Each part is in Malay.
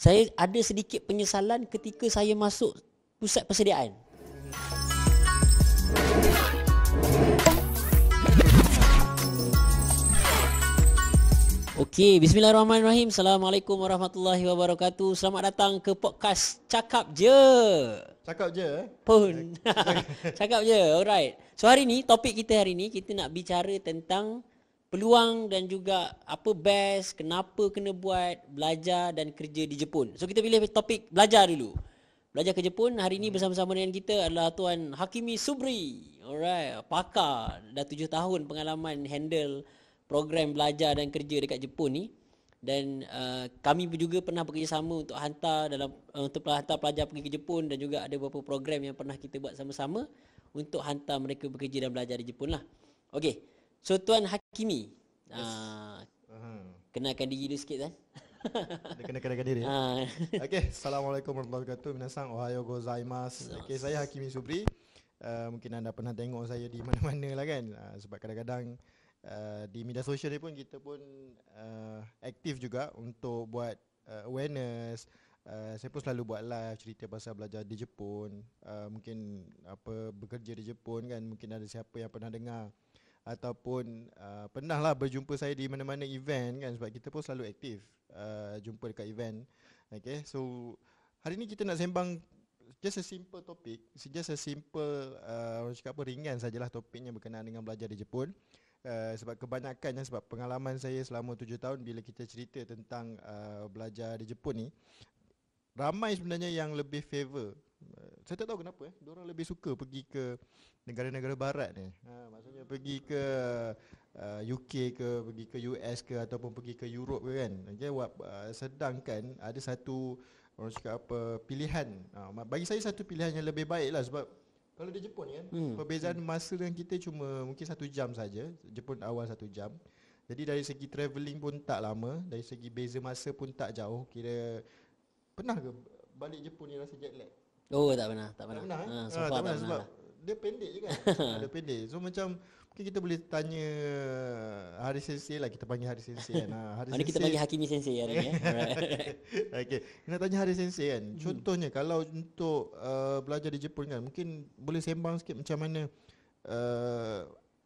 saya ada sedikit penyesalan ketika saya masuk pusat persediaan. Okey, bismillahirrahmanirrahim. Assalamualaikum warahmatullahi wabarakatuh. Selamat datang ke podcast Cakap Je. Cakap je Pun. Cakap je. Alright. So hari ni, topik kita hari ni, kita nak bicara tentang peluang dan juga apa best, kenapa kena buat belajar dan kerja di Jepun. So kita pilih topik belajar dulu. Belajar ke Jepun. Hari ni bersama-sama dengan kita adalah Tuan Hakimi Subri. Alright, pakar. Dah 7 tahun pengalaman handle program belajar dan kerja dekat Jepun ni. Dan kami juga pernah bekerjasama untuk hantar pelajar pergi ke Jepun, dan juga ada beberapa program yang pernah kita buat sama-sama untuk hantar mereka bekerja dan belajar di Jepun lah. Okey. So Tuan Hakimi, kenalkan diri dulu sikit kan. Dia kena kenalkan diri. Okey, Assalamualaikum warahmatullahi wabarakatuh. Minasan ohayo gozaimasu. Okey, saya Hakimi Subri. Mungkin anda pernah tengok saya di mana-mana lah kan. Sebab kadang-kadang di media sosial ni pun kita pun aktif juga untuk buat awareness. Saya pun selalu buat live cerita pasal belajar di Jepun, mungkin bekerja di Jepun kan. Mungkin ada siapa yang pernah dengar ataupun pernah lah berjumpa saya di mana-mana event kan, sebab kita pun selalu aktif jumpa dekat event. Okay, so hari ni kita nak sembang just a simple topic, just a simple orang cakap apa, ringan sajalah topiknya berkenaan dengan belajar di Jepun. Sebab kebanyakan sebab pengalaman saya selama 7 tahun bila kita cerita tentang belajar di Jepun ni, ramai sebenarnya yang lebih favor. Saya tak tahu kenapa diorang lebih suka pergi ke negara-negara barat ni. Maksudnya pergi ke UK ke, pergi ke US ke, ataupun pergi ke Europe ke kan. Okay, sedangkan ada satu orang cakap apa, pilihan. Bagi saya satu pilihan yang lebih baik lah, sebab kalau di Jepun kan, perbezaan masa dengan kita cuma mungkin 1 jam saja. Jepun awal 1 jam. Jadi dari segi travelling pun tak lama, dari segi beza masa pun tak jauh. Kira pernah ke balik Jepun ni rasa jet lag? Oh, tak pernah. Tak pernah. So far tak pernah sebab dia pendek je kan. Dia pendek. So macam mungkin kita boleh tanya Hari Sensei lah, kita panggil Hari Sensei kan. Hari kita panggil Hakimi Sensei hari ni. Okay, kita tanya Hari Sensei kan. Contohnya kalau untuk belajar di Jepun kan, mungkin boleh sembang sikit macam mana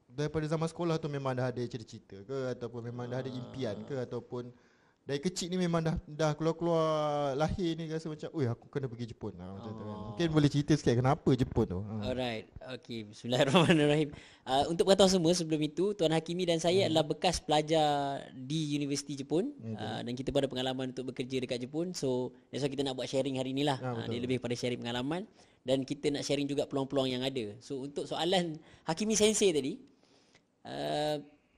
daripada zaman sekolah tu memang dah ada cerita-cerita ke, ataupun memang dah ada impian ke, ataupun dari kecil ni memang dah keluar-keluar lahir ni rasa macam, oi aku kena pergi Jepun lah, macam tu kan. Mungkin boleh cerita sikit kenapa Jepun tu. Alright, okay. Bismillahirrahmanirrahim. Untuk pengetahuan semua, sebelum itu Tuan Hakimi dan saya adalah bekas pelajar di Universiti Jepun, dan kita pun ada pengalaman untuk bekerja dekat Jepun. So that's why kita nak buat sharing hari ni lah. Dia lebih pada sharing pengalaman, dan kita nak sharing juga peluang-peluang yang ada. So untuk soalan Hakimi Sensei tadi,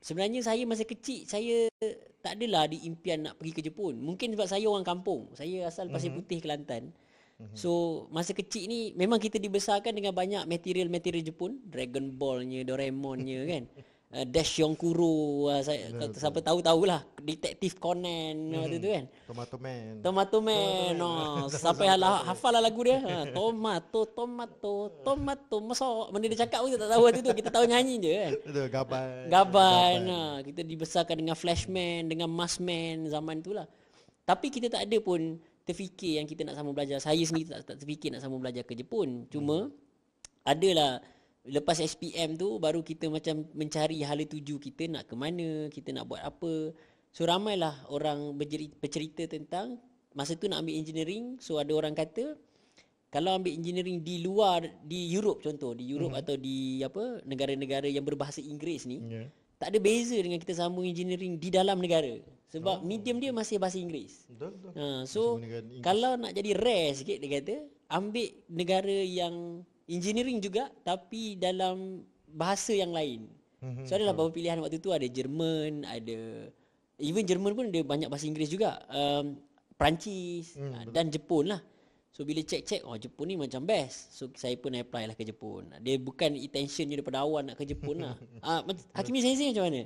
sebenarnya saya masa kecil, saya tak adalah ada impian nak pergi ke Jepun. Mungkin sebab saya orang kampung. Saya asal Pasir Putih, Kelantan. So masa kecil ni memang kita dibesarkan dengan banyak material-material Jepun, Dragon Ball-nya, Doraemon-nya kan. Dash Yonkuro, siapa tahu-tahulah, Detektif Conan waktu tu kan. Tomato Man. Sampai hafal lah lagu dia. Tomato masuk. Benda dia cakap pun kita tak tahu waktu tu, kita tahu nyanyi je kan. Betul, Gaban. Kita dibesarkan dengan Flashman, dengan Maskman zaman tu lah. Tapi kita tak ada pun terfikir yang kita nak sambung belajar. Saya sendiri tak terfikir nak sambung belajar ke Jepun. Cuma adalah lepas SPM tu baru kita macam mencari hala tuju kita nak ke mana, kita nak buat apa. So ramailah orang bercerita tentang masa tu nak ambil engineering. So ada orang kata kalau ambil engineering di luar, di Europe contoh, di Europe atau di negara-negara yang berbahasa Inggeris ni, tak ada beza dengan kita sambung engineering di dalam negara. Sebab medium dia masih bahasa Inggeris. So kalau nak jadi rare sikit, dia kata ambil negara yang engineering juga tapi dalam bahasa yang lain. So adalah beberapa pilihan waktu tu, ada Jerman, ada even Jerman pun ada banyak bahasa Inggeris juga, Perancis dan Jepun lah. So bila cek-cek, Jepun ni macam best. So saya pun apply lah ke Jepun. Dia bukan intentionnya daripada awal nak ke Jepun lah. Hakimi Sensei macam mana?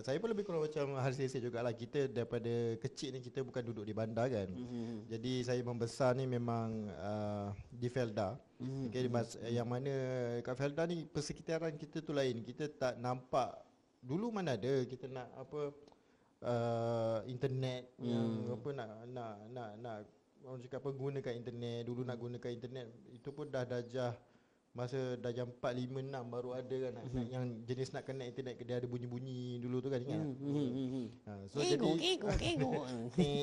Saya pun lebih kurang macam Hari Sensei jugalah. Kita daripada kecil ni kita bukan duduk di bandar kan. Jadi saya membesar ni memang di Felda. Okay, yang mana kat Felda ni persekitaran kita tu lain. Kita tak nampak, dulu mana ada kita nak internet yang nak nak orang cakap apa, gunakan internet. Dulu nak gunakan internet itu pun dah darjah masa darjah 4, 5, 6 baru ada kan yang jenis nak connect internet dia ada bunyi-bunyi dulu tu kan, ingat tak? So jadi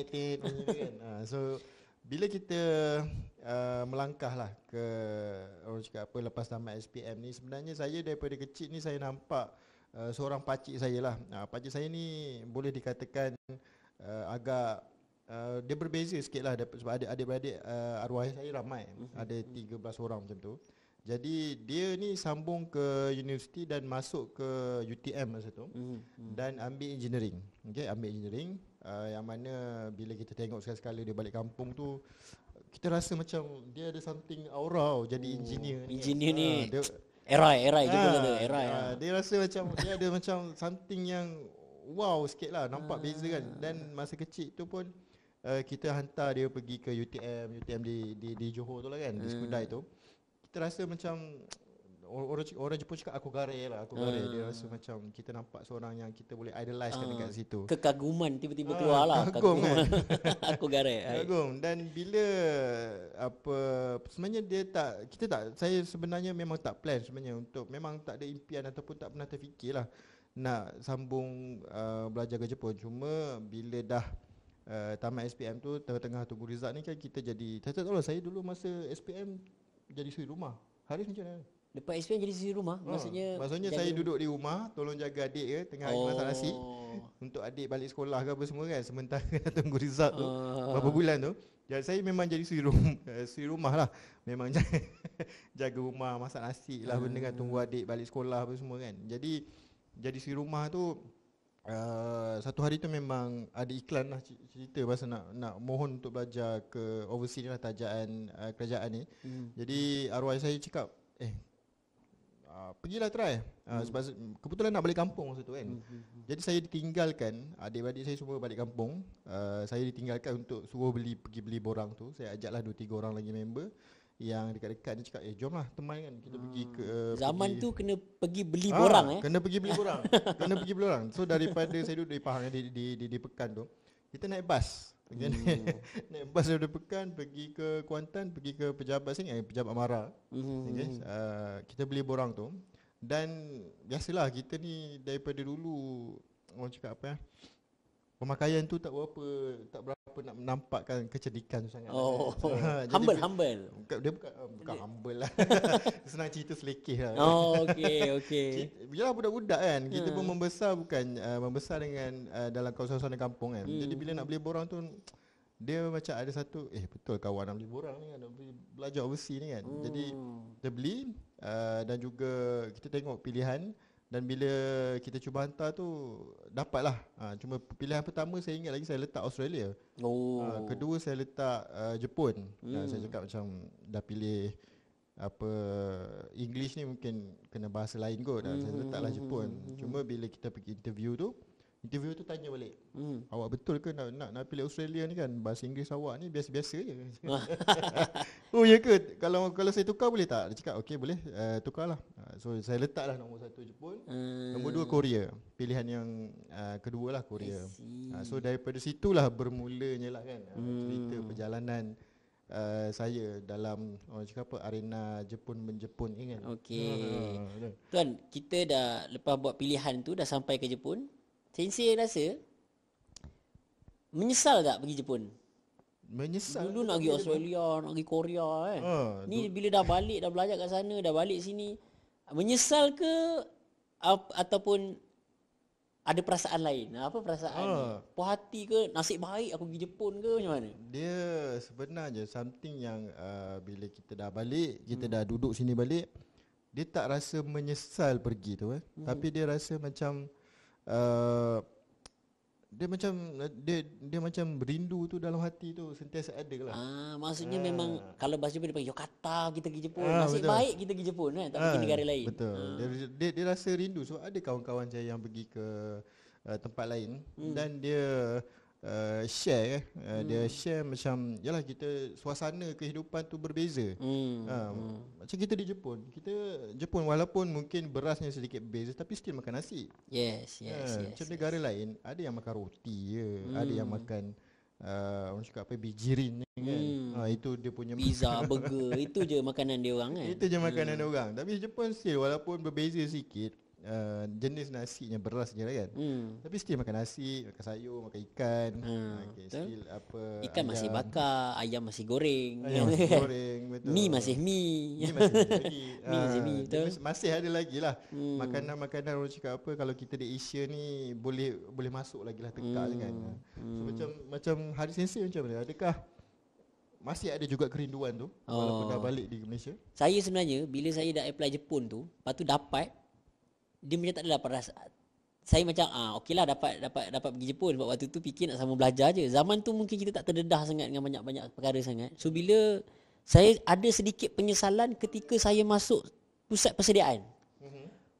tit bunyi tu kan. So bila kita melangkah lah ke orang cakap apa lepas tamat SPM ni, sebenarnya saya daripada kecil ni saya nampak seorang pakcik saya lah. Pakcik saya ni boleh dikatakan agak dia berbeza sikit lah sebab adik-beradik arwah saya ramai. Ada 13 orang macam tu. Jadi dia ni sambung ke universiti dan masuk ke UTM masa tu dan ambil engineering. Okay, ambil engineering yang mana bila kita tengok sekali-sekala dia balik kampung tu, kita rasa macam dia ada something aura jadi engineer ni. Engineer ni era je pun ada era. Dia rasa macam dia ada macam something yang wow sikit lah, nampak beza kan. Dan masa kecil tu pun kita hantar dia pergi ke UTM di Johor tu lah kan, di Skudai tu. Kita rasa macam orang Jepun cakap aku gare lah, aku gare. Dia rasa macam kita nampak seorang yang kita boleh idolize kan dekat situ. Kekaguman tiba-tiba keluar lah. Kagum kan. Aku gare. Kagum. Dan bila apa sebenarnya saya sebenarnya memang tak plan sebenarnya untuk, memang tak ada impian ataupun tak pernah terfikir lah nak sambung belajar ke Jepun. Cuma bila dah tamat SPM tu, tengah-tengah tunggu result ni kan kita jadi, tak tahu lah, saya dulu masa SPM jadi suri rumah. Haris macam mana? Lepas SPM jadi suri rumah? Maksudnya saya duduk di rumah tolong jaga adik ke tengah hari masak nasi untuk adik balik sekolah ke apa semua kan, sementara tunggu result tu berapa bulan tu. Jadi saya memang jadi suri rumah lah. Memang jaga rumah, masak nasi lah benda kan, tunggu adik balik sekolah apa semua kan. Jadi suri rumah tu satu hari tu memang ada iklan lah, cerita pasal nak mohon untuk belajar ke overseas ni lah, tajaan kerajaan ni. Jadi arwah saya cakap pergilah try. Sebab kebetulan nak balik kampung masa tu kan. Jadi saya ditinggalkan, adik-adik saya semua balik kampung. Saya ditinggalkan untuk suruh pergi beli borang tu. Saya ajaklah 2-3 orang lagi member yang dekat-dekat ni cakap jomlah teman kan, kita pergi ke zaman tu kena pergi beli borang kena pergi beli borang. Kena pergi beli borang. So daripada saya duduk di Pahang di Pekan tu, kita naik bas. Naik bas daripada Pekan pergi ke Kuantan, pergi ke Pejabat Pejabat Mara. Kita beli borang tu. Dan biasalah kita ni daripada dulu orang cakap apa pemakaian tu tak berapa nak menampakkan kecerdikan tu sangat. Humble. Dia bukan humble lah. Senang cerita selekeh lah. Okey. Biarlah budak-budak kan, kita pun membesar dengan dalam kawasan kampung kan. Jadi bila nak beli borang tu, dia macam ada satu betul kawan nak beli borang ni kan, nak belajar overseas ni kan. Jadi kita beli dan juga kita tengok pilihan. Dan bila kita cuba hantar tu, dapatlah. Cuma pilihan pertama saya ingat lagi, saya letak Australia. Kedua saya letak Jepun. Saya cakap macam dah pilih apa English ni mungkin kena bahasa lain kot. Saya letaklah Jepun. Cuma bila kita pergi interview tu tanya balik, awak betul ke nak pilih Australia ni kan, bahasa Inggeris awak ni biasa-biasa je. Oh ya ke, kalau saya tukar boleh tak? Dia cakap okey boleh, tukarlah. So saya letaklah nombor 1 Jepun, nombor 2 Korea. Pilihan yang kedua lah Korea. So daripada situlah bermulanya lah kan cerita perjalanan saya dalam orang cakap apa, arena Jepun ni kan. Okey. Tuan, kita dah lepas buat pilihan tu dah sampai ke Jepun. Sensei rasa menyesal tak pergi Jepun? Menyesal. Dulu nak pergi Australia, nak pergi Korea kan. Ni bila dah balik, dah belajar kat sana, dah balik sini, menyesal ke ataupun ada perasaan lain? Apa perasaan ni? Puas hati ke, nasib baik aku pergi Jepun ke, macam mana? Dia sebenarnya something yang bila kita dah balik, kita dah duduk sini balik, dia tak rasa menyesal pergi tu tapi dia rasa macam dia macam rindu tu dalam hati tu sentiasa ada lah. Maksudnya memang kalau bahasa Jepun dia panggil Yokata, kita pergi Jepun. Nasib baik kita pergi Jepun kan, tak pergi negara lain. Betul. Dia rasa rindu. So ada kawan-kawan saya yang pergi ke tempat lain dan dia share dia share macam yalah, kita suasana kehidupan tu berbeza. Macam kita di Jepun, Jepun walaupun mungkin berasnya sedikit berbeza tapi still makan nasi. Yes. Macam negara lain ada yang makan roti je, ada yang makan orang cakap apa, bijirin ni kan. Itu dia punya Pizza, burger, itu je makanan dia orang kan. itu je makanan dia orang. Tapi Jepun still walaupun berbeza sikit, jenis nasinya beras je lah kan. Tapi still makan nasi, makan sayur, makan ikan. Okay, still apa, ikan masih bakar, ayam masih goreng. Ayam masih goreng, betul. Mi masih mi. Mi masih lagi. Mi masih mi, betul. Masih ada lagi lah. Makanan-makanan orang cakap apa, kalau kita di Asia ni boleh masuk lagi lah, tekak je kan. So macam Haris Sensei macam mana? Adakah masih ada juga kerinduan tu walaupun dah balik di Malaysia? Saya sebenarnya bila saya dah apply Jepun tu, lepas tu dapat, dia macam tak ada dapat rasa. Saya macam okeylah dapat pergi Jepun, sebab waktu tu fikir nak sama belajar je. Zaman tu mungkin kita tak terdedah sangat dengan banyak-banyak perkara sangat. So bila saya ada sedikit penyesalan ketika saya masuk pusat persediaan.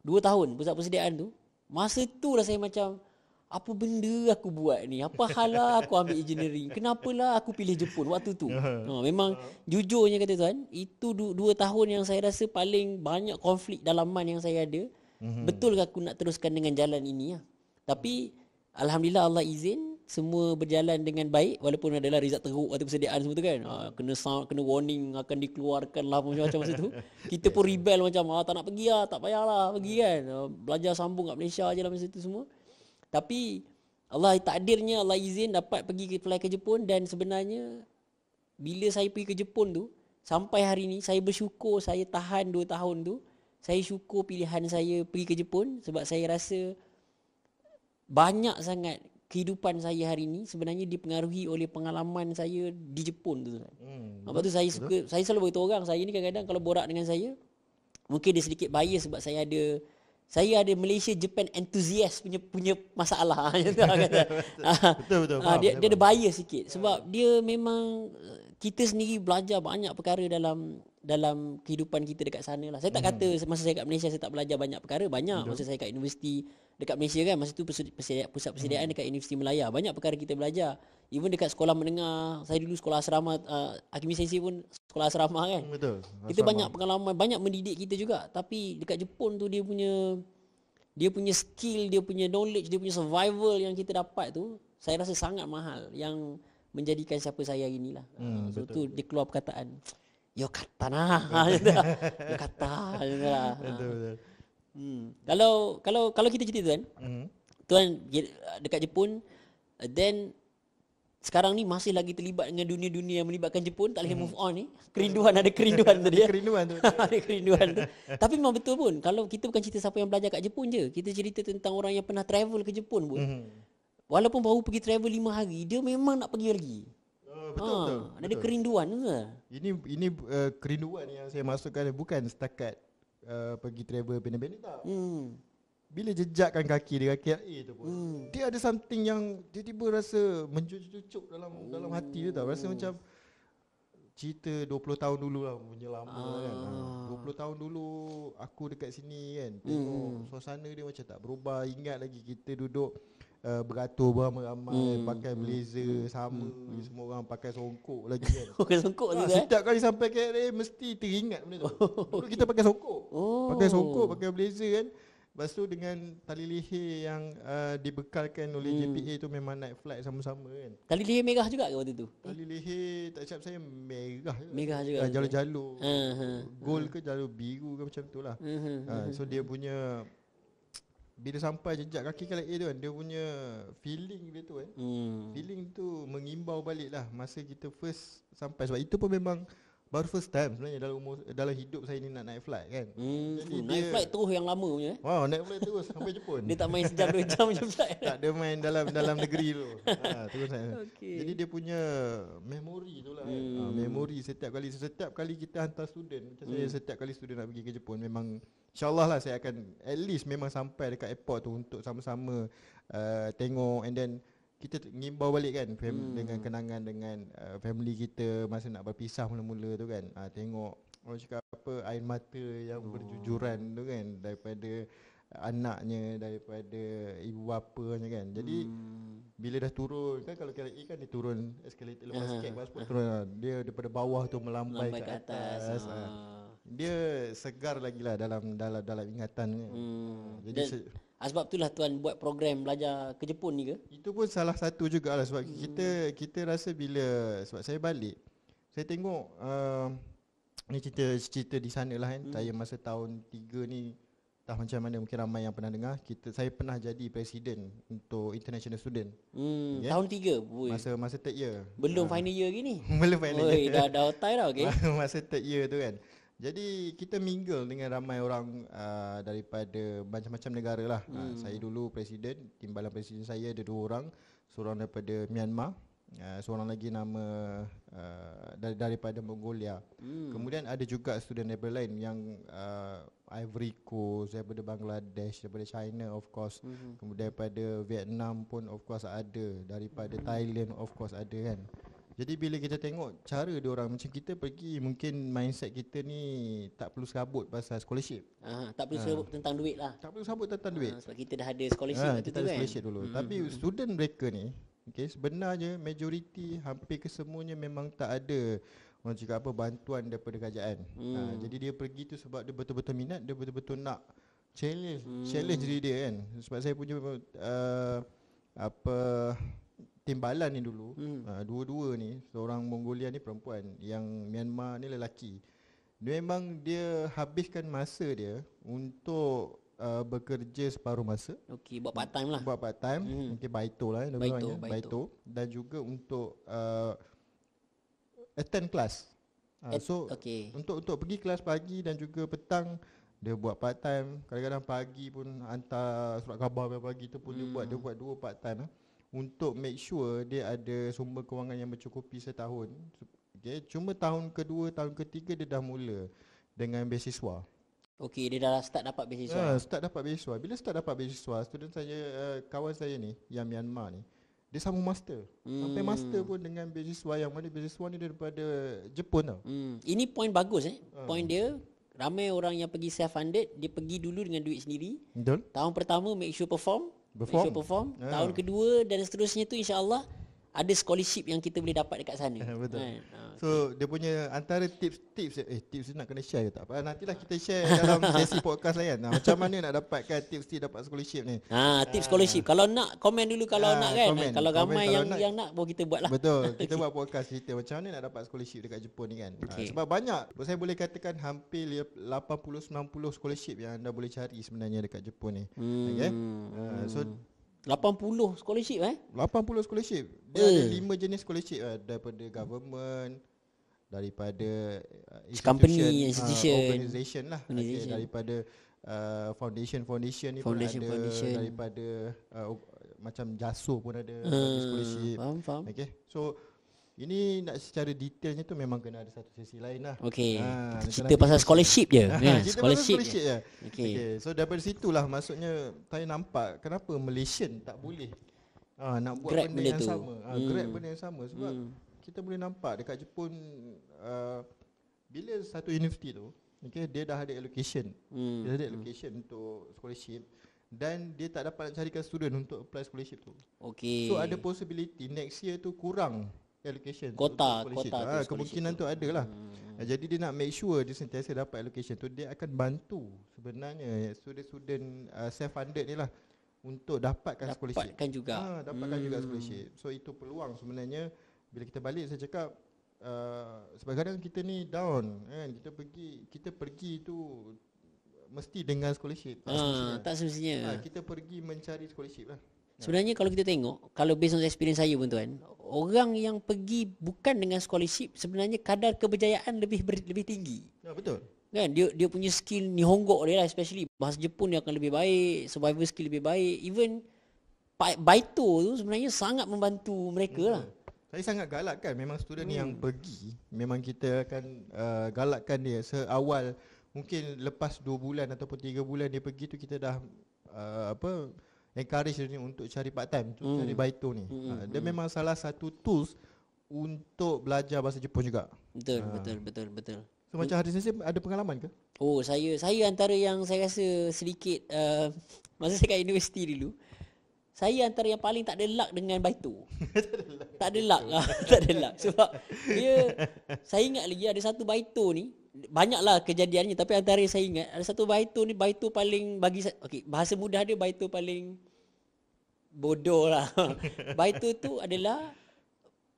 2 tahun pusat persediaan tu, masa tu lah saya macam, apa benda aku buat ni? Apa hal lah aku ambil engineering? Kenapalah aku pilih Jepun waktu tu? Memang jujurnya kata tuan, itu 2 tahun yang saya rasa paling banyak konflik dalaman yang saya ada. Betul ke aku nak teruskan dengan jalan ini? Tapi alhamdulillah Allah izin, semua berjalan dengan baik, walaupun adalah result teruk waktu persediaan semua tu kan. Kena warning akan dikeluarkan lah macam-macam masa tu. Kita pun rebel macam tak nak pergi lah, tak payahlah pergi kan. Belajar sambung kat Malaysia je lah masa tu semua. Tapi Allah takdirnya, Allah izin dapat pergi fly ke Jepun. Dan sebenarnya bila saya pergi ke Jepun tu, sampai hari ni saya bersyukur saya tahan 2 tahun tu. Saya syukur pilihan saya pergi ke Jepun, sebab saya rasa banyak sangat kehidupan saya hari ni sebenarnya dipengaruhi oleh pengalaman saya di Jepun tu. Sebab tu saya selalu beritahu orang, saya ni kadang-kadang kalau borak dengan saya, mungkin dia sedikit bias sebab saya ada Malaysia Japan enthusiast punya masalah. Betul. Dia ada bias sikit sebab dia memang, kita sendiri belajar banyak perkara dalam kehidupan kita dekat sana lah. Saya tak kata masa saya kat Malaysia saya tak belajar banyak perkara, banyak. Masa saya kat universiti dekat Malaysia kan, masa tu pusat persediaan dekat Universiti Melaya, banyak perkara kita belajar. Even dekat sekolah menengah, saya dulu sekolah asrama, Hakimi Sensei pun sekolah asrama kan. Betul. Kita banyak pengalaman, banyak mendidik kita juga. Tapi dekat Jepun tu dia punya skill, dia punya knowledge, dia punya survival yang kita dapat tu, saya rasa sangat mahal, yang menjadikan siapa saya hari ni lah. So tu dia keluar perkataan, Yokatta na. Yokatta. Betul. Kalau kita cerita tuan dekat Jepun, then sekarang ni masih lagi terlibat dengan dunia-dunia yang melibatkan Jepun, tak boleh move on ni. Ada kerinduan tu dia. Ada kerinduan tu. Tapi memang betul pun, kalau kita bukan cerita siapa yang belajar kat Jepun je, kita cerita tentang orang yang pernah travel ke Jepun pun. Walaupun baru pergi travel 5 hari, dia memang nak pergi lagi. Betul. Ada kerinduan tu lah. Ini kerinduan yang saya masukkan bukan setakat pergi travel pendek-pendek tak. Bila jejakkan kaki di kaki KLA tu pun, dia ada something yang tiba-tiba rasa mencucuk dalam hati tu tau. Rasa macam cerita 20 tahun dulu lah, punya lama kan. 20 tahun dulu aku dekat sini kan, tengok suasana dia macam tak berubah. Ingat lagi kita duduk beratur beramai-ramai, pakai blazer sama, semua orang pakai songkok lagi kan. Pakai songkok tu setiap kali sampai KLA mesti teringat benda tu. Dulu kita pakai songkok. Pakai songkok, pakai blazer kan. Lepas tu dengan tali leher yang dibekalkan oleh JPA tu memang naik flight sama-sama kan. Tali leher merah juga ke waktu tu? Tali leher tak silap saya merah juga. Merah juga. Jalur-jalur gold ke jalur biru ke macam tu lah. So dia punya, bila sampai jejak kaki KLA tu kan, dia punya feeling dia tu kan, feeling tu mengimbau balik lah masa kita first sampai. Sebab itu pun memang baru first time sebenarnya dalam hidup saya ni nak naik flight kan. Jadi naik flight terus yang lama punya. Wow, naik flight terus sampai Jepun. Dia tak main sejam 2 jam macam flight. Tak ada main dalam negeri tu. Terus naik. Jadi dia punya memori tu lah kan. Memori setiap kali kita hantar student, macam saya setiap kali student nak pergi ke Jepun, memang InsyaAllah lah saya akan at least memang sampai dekat airport tu untuk sama-sama tengok, and then kita ngimbau balik kan dengan kenangan dengan family kita masa nak berpisah mula-mula tu kan. Tengok orang cakap apa, air mata yang berjujuran tu kan, daripada anaknya, daripada ibu bapanya kan. Jadi bila dah turun kan, kalau KLA kan dia turun escalator, lepas skate pasport turun, dia daripada bawah tu melambai ke atas. Dia segar lagi lah dalam ingatan. Jadi Sebab itulah tuan buat program belajar ke Jepun ni ke? Itu pun salah satu jugalah sebab kita rasa bila sebab saya balik, saya tengok ni cerita di sana lah kan. Saya masa tahun 3 ni, tak macam mana mungkin ramai yang pernah dengar, saya pernah jadi presiden untuk international student. Tahun 3. Masa third year. Belum final year gini. Belum final year. Dah otai dah, okey. Masa third year tu kan. Jadi kita mingle dengan ramai orang daripada macam-macam negara lah. Saya dulu presiden, timbalan presiden saya ada 2 orang. Seorang daripada Myanmar, seorang lagi nama daripada Mongolia. Kemudian ada juga student daripada lain yang Ivory Coast, daripada Bangladesh, daripada China of course. Kemudian daripada Vietnam pun of course ada, daripada Thailand of course ada kan. Jadi bila kita tengok cara diorang, macam kita pergi, mungkin mindset kita ni tak perlu serabut pasal scholarship. Tak perlu serabut tentang duit lah. Tak perlu serabut tentang duit. Sebab kita dah ada scholarship kita ada scholarship dulu. Tapi student mereka ni, sebenarnya majoriti hampir kesemuanya memang tak ada orang cakap apa, bantuan daripada kerajaan. Jadi dia pergi tu sebab dia betul-betul minat, dia betul-betul nak challenge diri dia kan. Sebab saya punya timbalan ni dulu, dua-dua ni, seorang Mongolia ni perempuan, yang Myanmar ni lelaki. Dia habiskan masa dia untuk bekerja separuh masa. Okey, buat part time lah. Buat part time, baito lah, baito. Dan juga untuk attend kelas. Untuk pergi kelas pagi dan juga petang, dia buat part time. Kadang-kadang pagi pun hantar surat khabar pagi tu pun dia buat 2 part time untuk make sure dia ada sumber kewangan yang mencukupi setahun. Cuma tahun kedua, tahun ketiga dia dah mula dengan beasiswa. Okey, dia dah start dapat beasiswa. Start dapat beasiswa. Bila start dapat beasiswa, student saya, kawan saya ni yang Myanmar ni, dia sambung master. Sampai master pun dengan beasiswa, yang mana beasiswa ni daripada Jepun tau. Ini point bagus Point dia, ramai orang yang pergi self funded, dia pergi dulu dengan duit sendiri. Betul. Tahun pertama make sure perform. Tahun kedua dan seterusnya tu insya-Allah ada scholarship yang kita boleh dapat dekat sana. Betul. So dia punya antara tips ni nak kena share ke tak? Nantilah kita share dalam sesi podcast lain. Macam mana nak dapatkan tips dapat scholarship ni? Tips scholarship. Kalau nak komen dulu kalau nak kan. Kalau ramai yang nak baru kita buat lah. Betul. Kita buat podcast cerita macam mana nak dapat scholarship dekat Jepun ni kan. Sebab banyak, saya boleh katakan hampir 80-90 scholarship yang anda boleh cari sebenarnya dekat Jepun ni. So 80 scholarship 80 scholarship. Dia ada 5 jenis scholarship daripada government, daripada institution, organisation lah. Daripada foundation ni pun ada, daripada macam JASO pun ada scholarship. Faham. So ini nak secara detailnya tu memang kena ada satu sesi lain lah. Cerita pasal scholarship je. Scholarship je. So daripada situlah maksudnya saya nampak kenapa Malaysian tak boleh nak buat Grab benda yang tu. sama. Grab benda yang sama sebab kita boleh nampak dekat Jepun, bila satu universiti tu dia dah ada allocation. Dia ada allocation untuk scholarship dan dia tak dapat nak carikan student untuk apply scholarship tu. So ada possibility next year tu kurang allocation kota kemungkinan tu ada lah. Jadi dia nak make sure dia sentiasa dapat allocation tu. Dia akan bantu sebenarnya student self funded ni lah untuk dapatkan scholarship. Dapatkan juga scholarship. So itu peluang sebenarnya. Bila kita balik saya cakap, sebab kadang kita ni down kan, kita pergi tu mesti dengan scholarship. Tak semestinya. Kita pergi mencari scholarship lah. Sebenarnya kalau kita tengok, kalau based on experience saya pun tuan, orang yang pergi bukan dengan scholarship sebenarnya kadar keberjayaan lebih tinggi. Betul. Kan dia punya skill Nihongo dia lah, especially bahasa Jepun dia akan lebih baik, survival skill lebih baik, even baito tu sebenarnya sangat membantu mereka lah. Saya sangat galakkan memang student yang pergi, memang kita akan galakkan dia seawal mungkin lepas 2 bulan ataupun 3 bulan dia pergi tu, kita dah encourage dia untuk cari part time, cari baito ni. Dia memang salah satu tools untuk belajar bahasa Jepun juga. Betul. So macam Haris Nasib ada pengalaman ke? Saya antara yang saya rasa sedikit masa saya kat universiti dulu, saya antara yang paling tak ada luck dengan baito. tak ada luck. Sebab saya ingat lagi ada satu baito ni, banyaklah kejadiannya, tapi antara yang saya ingat ada satu baitu paling bagi saya, okey, bahasa mudah dia baitu paling bodoh lah. Baitu tu adalah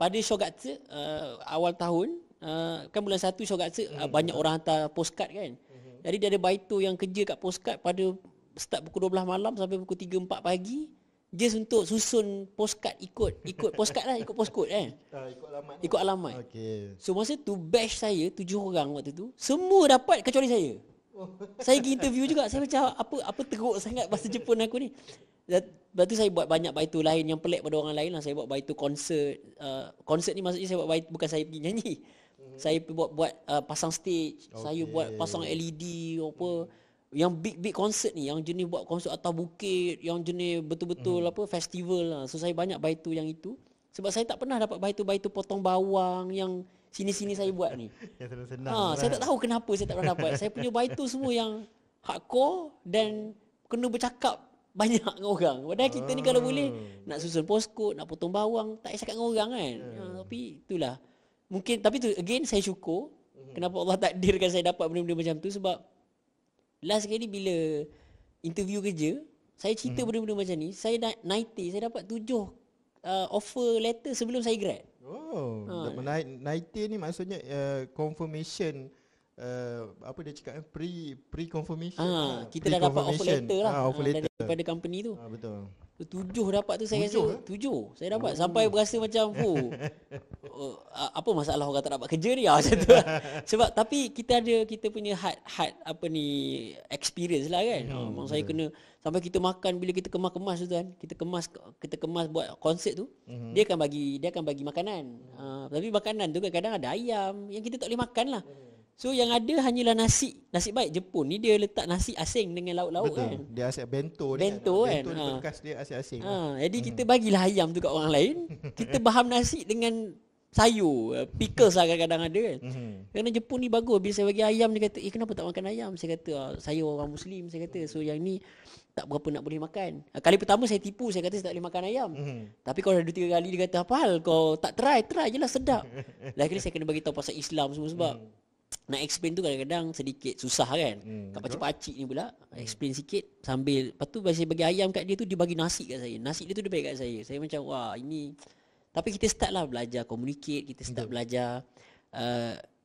pada Shogatsu awal tahun, kan bulan 1 Shogatsu, banyak orang hantar postcard kan. Jadi dia ada baitu yang kerja kat postcard pada start pukul 12 malam sampai pukul 3 4 pagi. Just untuk susun postcard, ikut postcard lah, ikut postcode kan. Ikut alamat. Okey. So masa tu batch saya 7 orang waktu tu, semua dapat kecuali saya. Saya pergi interview juga. Saya macam apa teruk sangat bahasa Jepun aku ni. Lepas tu saya buat banyak baitu lain yang pelik pada orang lain lah. Saya buat baitu konsert. Konsert ni maksudnya saya buat baitu, bukan saya pergi nyanyi. Saya buat pasang stage. Saya buat pasang LED apa. Yang big konsert ni, yang jenis buat konsert atas bukit, yang jenis betul-betul festival lah. So saya banyak baitu yang itu. Sebab saya tak pernah dapat baitu potong bawang yang sini-sini saya buat ni. Yang senang-senang. Saya tak tahu kenapa saya tak pernah dapat. Saya punya baitu semua yang hardcore dan kena bercakap banyak dengan orang. Padahal kita ni kalau boleh nak susun postcode, nak potong bawang, tak payah cakap dengan orang kan. Tapi itulah. Mungkin, tapi tu again saya syukur kenapa Allah takdirkan saya dapat benda-benda macam tu. Sebab last kali bila interview kerja, saya cerita benda-benda macam ni, saya saya dapat 7 offer letter sebelum saya grad. Naik ni maksudnya confirmation, apa dia cakap, pre-confirmation. Kita dah dapat offer letter lah daripada company tu. Betul. 7 dapat tu saya rasa 7 saya dapat sampai berasa macam apa masalah orang tak dapat kerja ni macam tu. Sebab tapi kita punya hard apa ni experience lah kan. Memang saya kena sampai kita makan, bila kita kemas tu kan, kita kemas buat konsert tu, dia akan bagi makanan. Tapi makanan tu kadang-kadang ada ayam yang kita tak boleh makan lah. So yang ada hanyalah nasi baik Jepun ni, dia letak nasi asing dengan lauk-lauk. Betul. Kan. Dia asyik bento kan. Bento bekas dia asing-asing. Jadi kita bagilah ayam tu kat orang lain. Kita baham nasi dengan sayur, pickles lah kadang-kadang ada kan. Kerana Jepun ni bagus, bila saya bagi ayam dia kata, kenapa tak makan ayam? Saya kata, saya orang Muslim, saya kata, so yang ni tak berapa nak boleh makan. Kali pertama saya tipu, saya kata saya tak boleh makan ayam. Tapi kalau dah 2-3 kali dia kata, apa hal kau tak try je lah, sedap. Lagi saya kena bagi tahu pasal Islam semua, sebab nak explain tu kadang-kadang sedikit susah kan. Kat pakcik-pakcik ni pula explain sikit sambil, lepas tu saya bagi ayam kat dia tu, dia bagi nasi kat saya. Nasi dia tu dia bagi kat saya. Saya macam wah ini. Tapi kita start lah belajar communicate, kita start belajar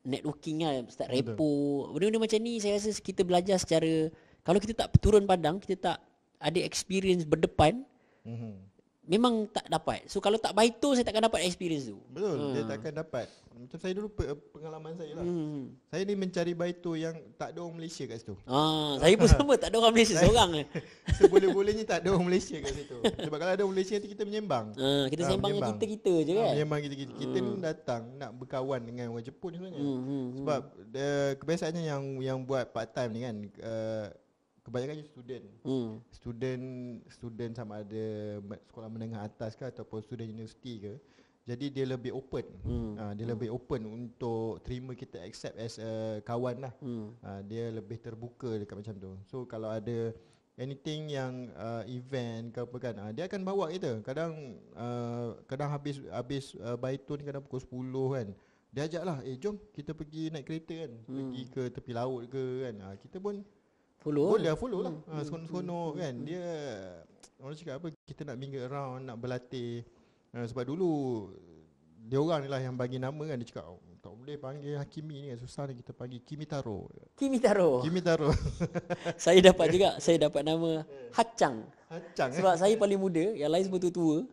networking lah, start repo. Benda-benda macam ni saya rasa kita belajar secara, kalau kita tak turun padang, kita tak ada experience berdepan, memang tak dapat. So kalau tak baitu, saya takkan dapat experience tu. Betul, dia takkan dapat. Macam saya dulu, pengalaman saya lah. Saya ni mencari baitu yang tak ada orang Malaysia kat situ. Saya pun sama, tak ada orang Malaysia seorang. Seboleh-bolehnya tak ada orang Malaysia kat situ. Sebab kalau ada orang Malaysia nanti kita menyembang. Kita sembang dengan kita je kan. Menyembang kita. Kita ni datang nak berkawan dengan orang Jepun sebenarnya. Sebab kebiasaannya yang buat part time ni kan, kebanyakannya student sama ada sekolah menengah atas ke ataupun student universiti ke. Jadi dia lebih open. Dia lebih open untuk terima kita, accept as a kawan lah. Dia lebih terbuka dekat macam tu. So kalau ada anything yang event ke apa kan, dia akan bawa kita. Kadang habis baitu ni kadang pukul 10 kan. Dia ajak lah, jom kita pergi naik kereta kan, pergi ke tepi laut ke kan. Kita pun follow lah. Seronok kan. Dia orang cakap apa, kita nak mingle around, nak berlatih. Sebab dulu dia orang ni lah yang bagi nama kan. Dia cakap tak boleh panggil Hakimi ni kan, susah ni, kita panggil Kimitaro. Saya dapat nama Hacang. Sebab saya paling muda, yang lain semua tua-tua.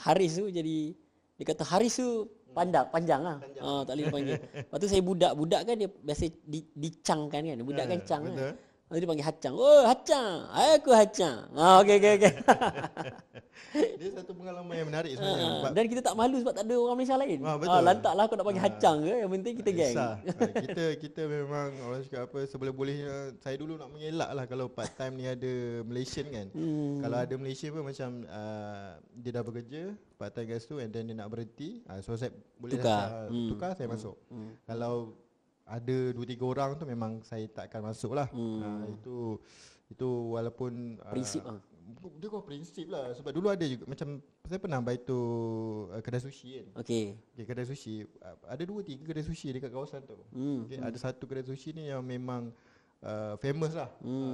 Haris tu jadi, dia kata Haris tu panjang lah. Tak boleh panggil. Lepas tu saya budak kan, dia biasa dicangkan kan. Budak kan cang kan. Lepas dia panggil Hacang. Oh Hacang, aku Hacang. Okey. Dia satu pengalaman yang menarik sebenarnya. Dan kita tak malu sebab tak ada orang Malaysia lain. Lantaklah aku nak panggil Hacang ke, yang penting kita geng. Kita memang orang cakap apa, seboleh-bolehnya. Saya dulu nak mengelak lah kalau part time ni ada Malaysian kan. Kalau ada Malaysian pun macam dia dah bekerja part time kat situ and then dia nak berhenti, so saya boleh tukar saya masuk. Kalau ada 2-3 orang tu memang saya takkan masuk lah. Itu walaupun prinsip dia prinsip lah. Sebab dulu ada juga macam saya pernah baitu kedai sushi kan. Okey. Kedai sushi ada 2-3 kedai sushi dekat kawasan tu. Ada satu kedai sushi ni yang memang famous lah.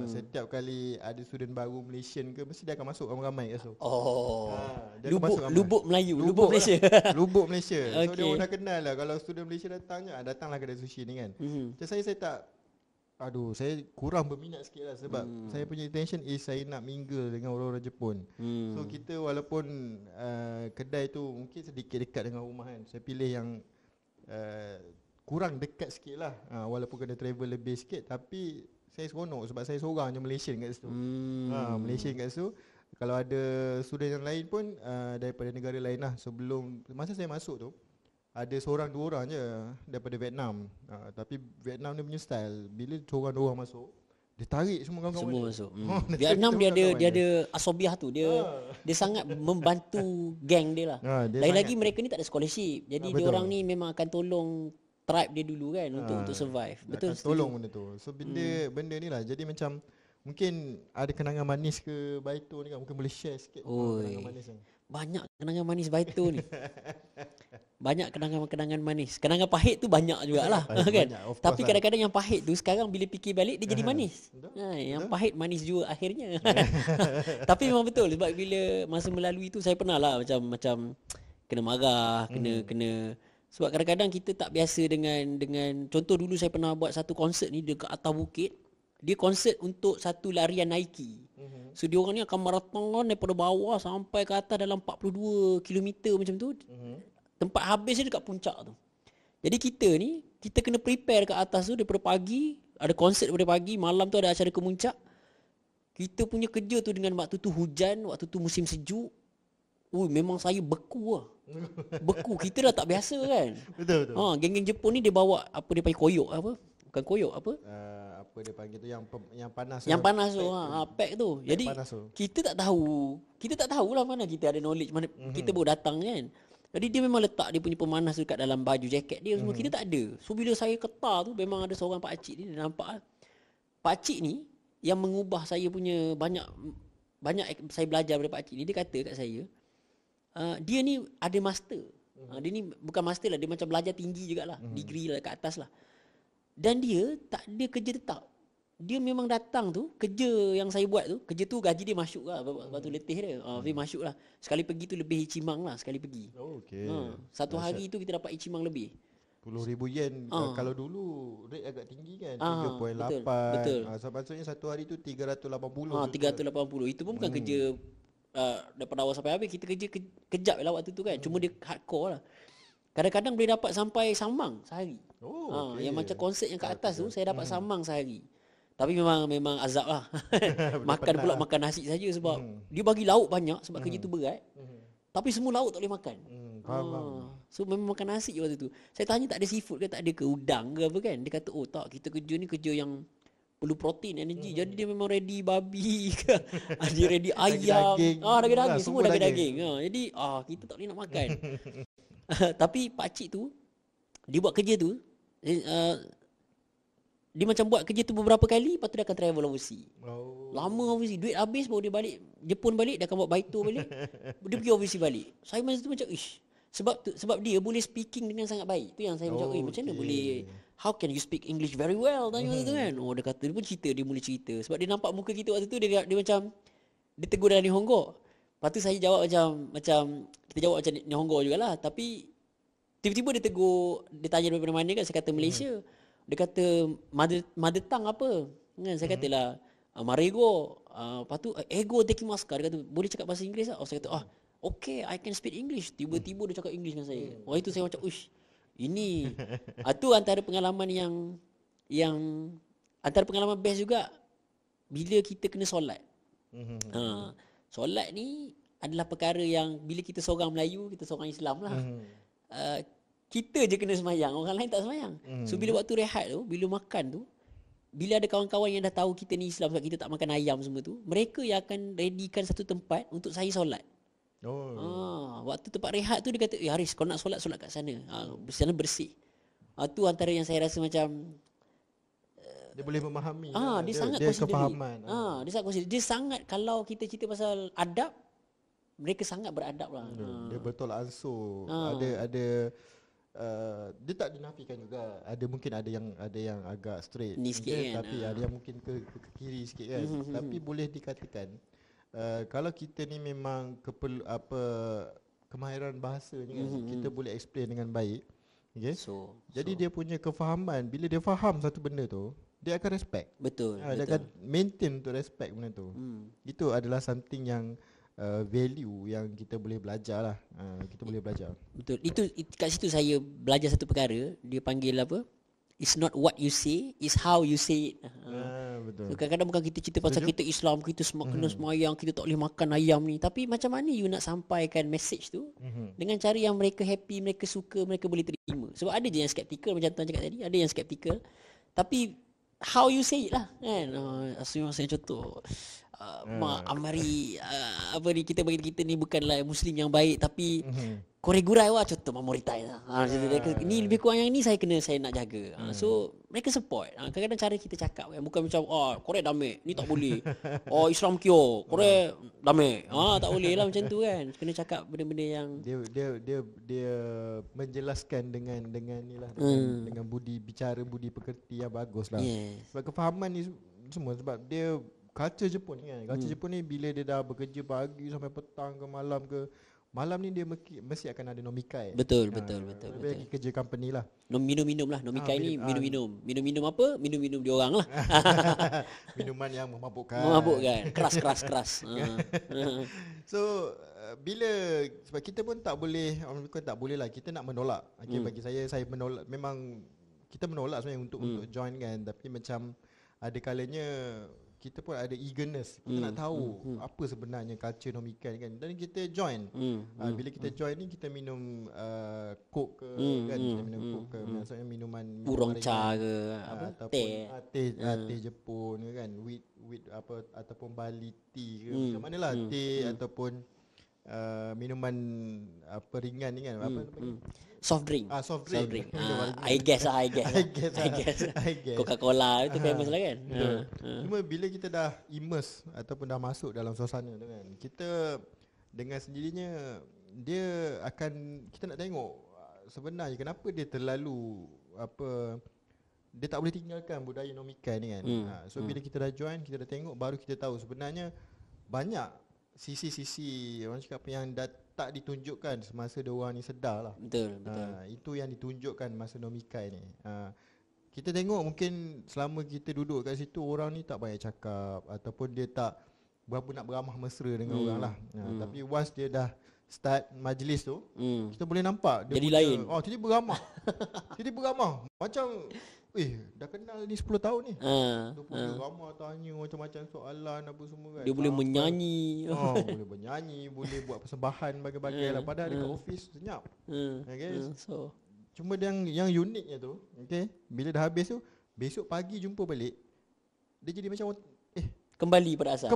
Setiap kali ada student baru Malaysian ke, mesti dia akan masuk ramai-ramai kat situ. Lubuk Melayu, Lubuk Malaysia. Lubuk Malaysia. So dia orang dah kenal lah. Kalau student Malaysia datanglah kedai sushi ni kan. Macam saya tak, saya kurang berminat sikit lah. Sebab saya punya intention is saya nak mingle dengan orang-orang Jepun. So kita walaupun kedai tu mungkin sedikit dekat dengan rumah kan, saya pilih yang kurang dekat sikit lah, walaupun kena travel lebih sikit. Tapi saya seronok sebab saya seorang je Malaysian kat situ. Malaysian kat situ. Kalau ada student yang lain pun daripada negara lain lah. Sebelum masa saya masuk tu, ada seorang dua orang je daripada Vietnam. Tapi Vietnam dia punya style, bila seorang dua orang masuk, dia tarik semua kawan-kawan. Semua masuk. Vietnam dia ada asobiah tu. Dia sangat membantu geng dia lah. Lagi-lagi mereka ni tak ada scholarship. Jadi dia orang ni memang akan tolong tribe dia dulu kan untuk survive. Betul. Tolong benda tu. So benda ni lah. Jadi macam mungkin ada kenangan manis ke Baito ni kan, mungkin boleh share sikit kenangan manis ni. Banyak kenangan manis Baito ni. Banyak kenangan-kenangan manis. Kenangan pahit tu banyak jugalah kan. Tapi kadang-kadang yang pahit tu sekarang bila fikir balik dia jadi manis. Yang pahit manis juga akhirnya. Tapi memang betul sebab bila masa melalui tu saya pernah lah macam kena marah, kena sebab kadang-kadang kita tak biasa dengan contoh dulu saya pernah buat satu konsert ni dekat atas bukit. Dia konsert untuk satu larian Nike. So dia orang ni akan marathon daripada bawah sampai ke atas dalam 42 km macam tu. Tempat habis dia dekat puncak tu. Jadi kita kena prepare kat atas tu daripada pagi, ada konsert daripada pagi, malam tu ada acara kemuncak. Kita punya kerja tu dengan waktu tu hujan, waktu tu musim sejuk. Memang saya beku lah. Beku, kita dah tak biasa kan. Betul. Geng-geng Jepun ni dia bawa apa dia panggil koyok apa? Bukan koyok apa? Apa dia panggil tu yang panas. Yang panas tu, pack tu. Jadi kita tak tahulah mana kita ada knowledge, mana kita baru datang kan. Jadi dia memang letak dia punya pemanas dekat dalam baju jaket dia semua, kita tak ada. So bila saya ketar tu memang ada seorang pak cik ni, dia nampak pak cik ni yang mengubah saya punya banyak saya belajar daripada pak cik ni. Dia kata kat saya, dia ni ada master. Dia ni bukan master lah, dia macam belajar tinggi jugalah, degree lah kat atas lah. Dan dia tak ada kerja tetap. Dia memang datang tu, kerja yang saya buat tu, kerja tu gaji dia masuk lah, waktu letih dia. Dia masuk lah. Sekali pergi tu lebih Ichimang lah, sekali pergi. Satu hari tu kita dapat Ichimang lebih. 10,000 yen. Kalau dulu rate agak tinggi kan, 3.8. Betul. Maksudnya satu hari tu 380. 380. Itu pun bukan kerja daripada awal sampai habis. Kita kerja kejap lah waktu tu kan. Cuma dia hardcore lah. Kadang-kadang boleh dapat sampai samang sehari. Yang macam konsert yang kat atas tu saya dapat samang sehari. Tapi memang azab lah. Makan pula makan nasi saja sebab dia bagi lauk banyak sebab kerja tu berat. Tapi semua lauk tak boleh makan. So memang makan nasi je waktu tu. Saya tanya tak ada seafood ke, tak ada ke udang ke apa kan. Dia kata tak, kita kerja ni kerja yang perlu protein, energi. Jadi dia memang ready babi ke. Dia ready ayam. Daging-daging. Semua daging-daging. Jadi kita tak boleh nak makan. Tapi pakcik tu dia buat kerja tu, dia macam buat kerja tu beberapa kali, lepas tu dia akan travel overseas. Lama overseas, duit habis baru dia balik Jepun balik, dia akan bawa Baito balik. Dia pergi overseas balik. Saya masa tu macam sebab dia boleh speaking dengan sangat baik. Tu yang saya macam macam mana boleh, how can you speak English very well, tanya tu kan. Dia kata, dia pun cerita, dia mula cerita. Sebab dia nampak muka kita waktu tu, dia macam dia tegur dalam Nihongo. Lepas tu saya jawab macam kita jawab macam Nihongo jugalah. Tapi tiba-tiba dia tegur, dia tanya daripada mana kan, saya kata Malaysia. Dia kata mother tongue apa kan. Saya katalah Marigo. Lepas tu ego tekimasu. Dia kata boleh cakap bahasa Inggeris tak? Saya kata okay, I can speak English. Tiba-tiba dia cakap English dengan saya. Itu saya macam ini tu antara pengalaman yang antara pengalaman best juga bila kita kena solat. Solat ni adalah perkara yang bila kita seorang Melayu, kita seorang Islam lah, kita je kena semayang, orang lain tak semayang. So bila waktu rehat tu, bila makan tu, bila ada kawan-kawan yang dah tahu kita ni Islam sebab kita tak makan ayam semua tu, mereka yang akan readykan satu tempat untuk saya solat. Waktu tempat rehat tu dia kata, Haris, kau nak solat kat sana. Sana bersih. Tu antara yang saya rasa macam dia boleh memahami. dia sangat dia considerate. kefahaman. Dia sangat considerate. Dia sangat, kalau kita cerita pasal adab, mereka sangat beradab lah. Dia betul ansur. Ada dia tak dinafikan juga. Mungkin ada yang agak straight ni sikit kan. Tapi ada yang mungkin ke kiri sikit kan. Tapi boleh dikatakan kalau kita ni memang kemahiran bahasa ni kan, kita boleh explain dengan baik. Okay? Jadi dia punya kefahaman, bila dia faham satu benda tu, dia akan respect. Betul. Dia akan maintain untuk respect benda tu. Itu adalah something yang value yang kita boleh belajar lah. Kita boleh belajar. Betul. Itu kat situ saya belajar satu perkara. Dia panggil apa? It's not what you say, it's how you say it. Betul. So, kadang-kadang bukan kita cerita pasal kita Islam, kita kena semayang, kita tak boleh makan ayam ni. Tapi macam mana you nak sampaikan message tu dengan cara yang mereka happy, mereka suka, mereka boleh terima. Sebab ada je yang skeptical, macam Tuan cakap tadi. Ada yang skeptical. Tapi how you say it lah kan. Saya contoh Mak Amari apa ni, kita bagi kita ni bukanlah Muslim yang baik, tapi korek gurai wah contoh mamoritai lah. Ni lebih kurang yang ni saya nak jaga. So mereka support. Kadang-kadang cara kita cakap kan, bukan macam korek damai, ni tak boleh. Islam kyo, korek damai. Tak boleh lah macam tu kan. Kena cakap benda-benda yang dia menjelaskan dengan ni lah, dengan budi pekerti yang bagus lah. Sebab kefahaman ni semua, sebab dia culture Jepun ni kan. Culture Jepun ni bila dia dah bekerja pagi sampai petang ke malam ni dia mesti akan ada nomikai. Betul. Dia kerja company lah. Minum-minum lah. Nomikai ni minum-minum. Minum-minum apa? Minum-minum dia orang lah. Minuman yang memabukkan. Keras. So bila, sebab kita pun tak boleh, bukan tak boleh lah, kita nak menolak. Bagi saya menolak. Memang kita menolak sebenarnya untuk join kan. Tapi macam ada kalanya kita pun ada eagerness. Kita nak tahu apa sebenarnya culture nomikai kan. Dan kita join. Bila kita join ni, kita minum coke ke kan. Kita minum coke ke. Maksudnya minuman urong cha ke teh Jepun ke kan. Wheat apa, ataupun barley tea ke. Macam manalah teh ataupun minuman apa ringan ni kan. Apa soft drink. Soft drink. I guess. Coca-Cola itu famous lah kan. Cuma bila kita dah immerse ataupun dah masuk dalam suasana tu kan, kita dengan sendirinya kita nak tengok sebenarnya kenapa dia terlalu dia tak boleh tinggalkan budaya nomikai ni kan. So bila kita dah join, kita dah tengok, baru kita tahu sebenarnya banyak sisi-sisi orang cakap yang tak ditunjukkan semasa dia orang ni sedar lah. Betul. Itu yang ditunjukkan masa nomikai ni. Kita tengok mungkin selama kita duduk kat situ, orang ni tak banyak cakap ataupun dia tak berapa nak beramah mesra dengan orang lah. Tapi once dia dah start majlis tu, kita boleh nampak dia jadi lain. Jadi beramah. Macam dah kenal ni 10 tahun ni. Dia punya ramah, tanya macam-macam soalan apa semua kan. Dia boleh menyanyi. Boleh menyanyi, boleh buat persembahan bagai-bagai lah. Padahal dekat office senyap. Okay. Cuma yang uniknya tu, okay, bila dah habis tu, besok pagi jumpa balik, dia jadi macam kembali pada asal.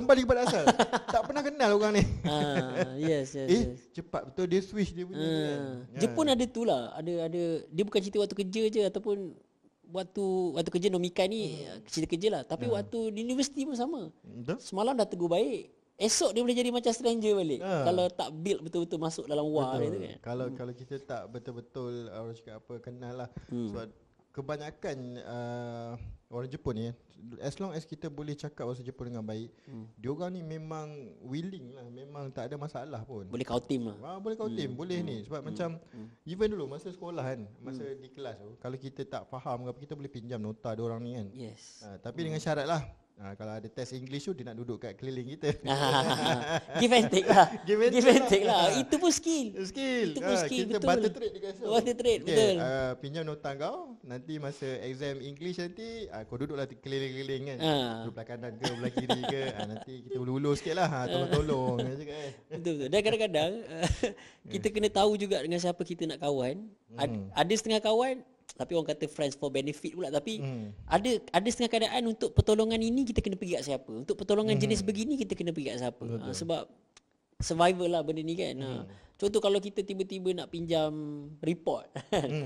Tak pernah kenal orang ni. Yes. Cepat betul dia switch dia punya kan. Jepun ada tu lah. Ada dia bukan cerita waktu kerja je ataupun waktu kerja nomikai ni cerita kerja lah. Tapi waktu di universiti pun sama. Semalam dah tegur baik, esok dia boleh jadi macam stranger balik. Kalau tak build betul-betul masuk dalam war dia tu kan. Kalau kita tak betul-betul orang cakap apa kenal lah. Sebab kebanyakan orang Jepun ni, as long as kita boleh cakap bahasa Jepun dengan baik, diorang ni memang willing lah, memang tak ada masalah pun. Boleh kau team lah. Boleh kau team, boleh ni. Sebab macam even dulu masa sekolah kan, masa di kelas tu, kalau kita tak faham ke apa, kita boleh pinjam nota diorang ni kan. Yes. Tapi dengan syarat lah, kalau ada test English tu, dia nak duduk kat keliling kita. Give and take lah. Itu pun skill. Itu pun skill, kita betul. barter trade dekat situ. Barter trade, betul. Pinjam nota kau, nanti masa exam English nanti, kau duduklah keliling-keliling kan. Belah kanan ke, belah kiri ke. Nanti kita ulu-ulu sikit lah. Tolong-tolong. Betul. Dan kadang-kadang, kita kena tahu juga dengan siapa kita nak kawan. Ada setengah kawan, tapi orang kata friends for benefit pula. Tapi ada setengah keadaan untuk pertolongan ini kita kena pergi kat siapa. Untuk pertolongan jenis begini kita kena pergi kat siapa. Sebab survival lah benda ni kan. Contoh kalau kita tiba-tiba nak pinjam report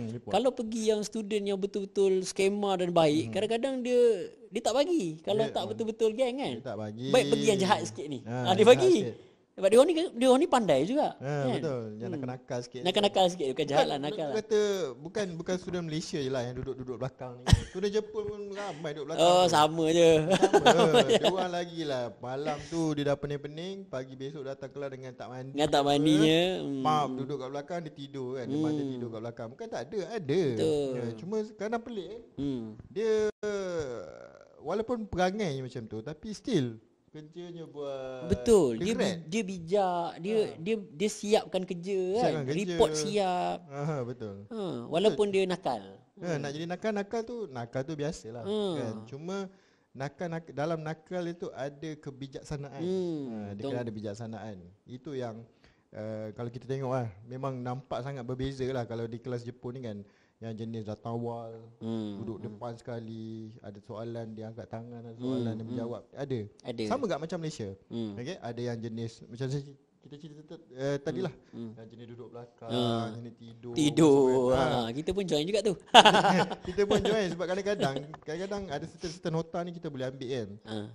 Report. kalau pergi yang student yang betul-betul skema dan baik, kadang-kadang dia tak bagi. Kalau tak betul-betul geng kan. Dia tak bagi. Baik pergi yang jahat sikit ni. Dia jahat bagi. sikit. Sebab dia ni pandai juga. kan? Betul. Yang nakal sikit. Nakal sikit, bukan jahat lah, nakal lah. Kata bukan student Malaysia je lah yang duduk belakang ni. Student Jepun pun ramai duduk belakang. Oh, sama je. Sama. Dia orang lagi lah. Malam tu dia dah pening-pening, pagi besok datang kelas dengan tak mandi. Dengan tak mandinya. Pam duduk kat belakang, dia tidur kan. Dia mata tidur kat belakang. Bukan tak ada, ada. Ya, cuma kadang pelik kan. Dia walaupun perangai macam tu, tapi still kerjanya buat Betul. keren. Dia bijak, dia siapkan kerja kan. Siapkan kerja. Report siap. Betul. Walaupun dia nakal. Nak jadi nakal tu biasalah kan. Cuma nakal dalam nakal itu ada kebijaksanaan. Dia kena ada bijaksanaan. Itu yang kalau kita tengok lah, memang nampak sangat berbeza lah kalau di kelas Jepun ni kan. Yang jenis datang awal, duduk depan sekali, ada soalan dia angkat tangan, ada soalan dia menjawab. Ada. Sama tak macam Malaysia. Okay? Ada yang jenis macam kita cerita tadilah, yang jenis duduk belakang, jenis tidur. Kita pun join juga tu. Kita pun join sebab kadang-kadang ada certain nota ni kita boleh ambil kan.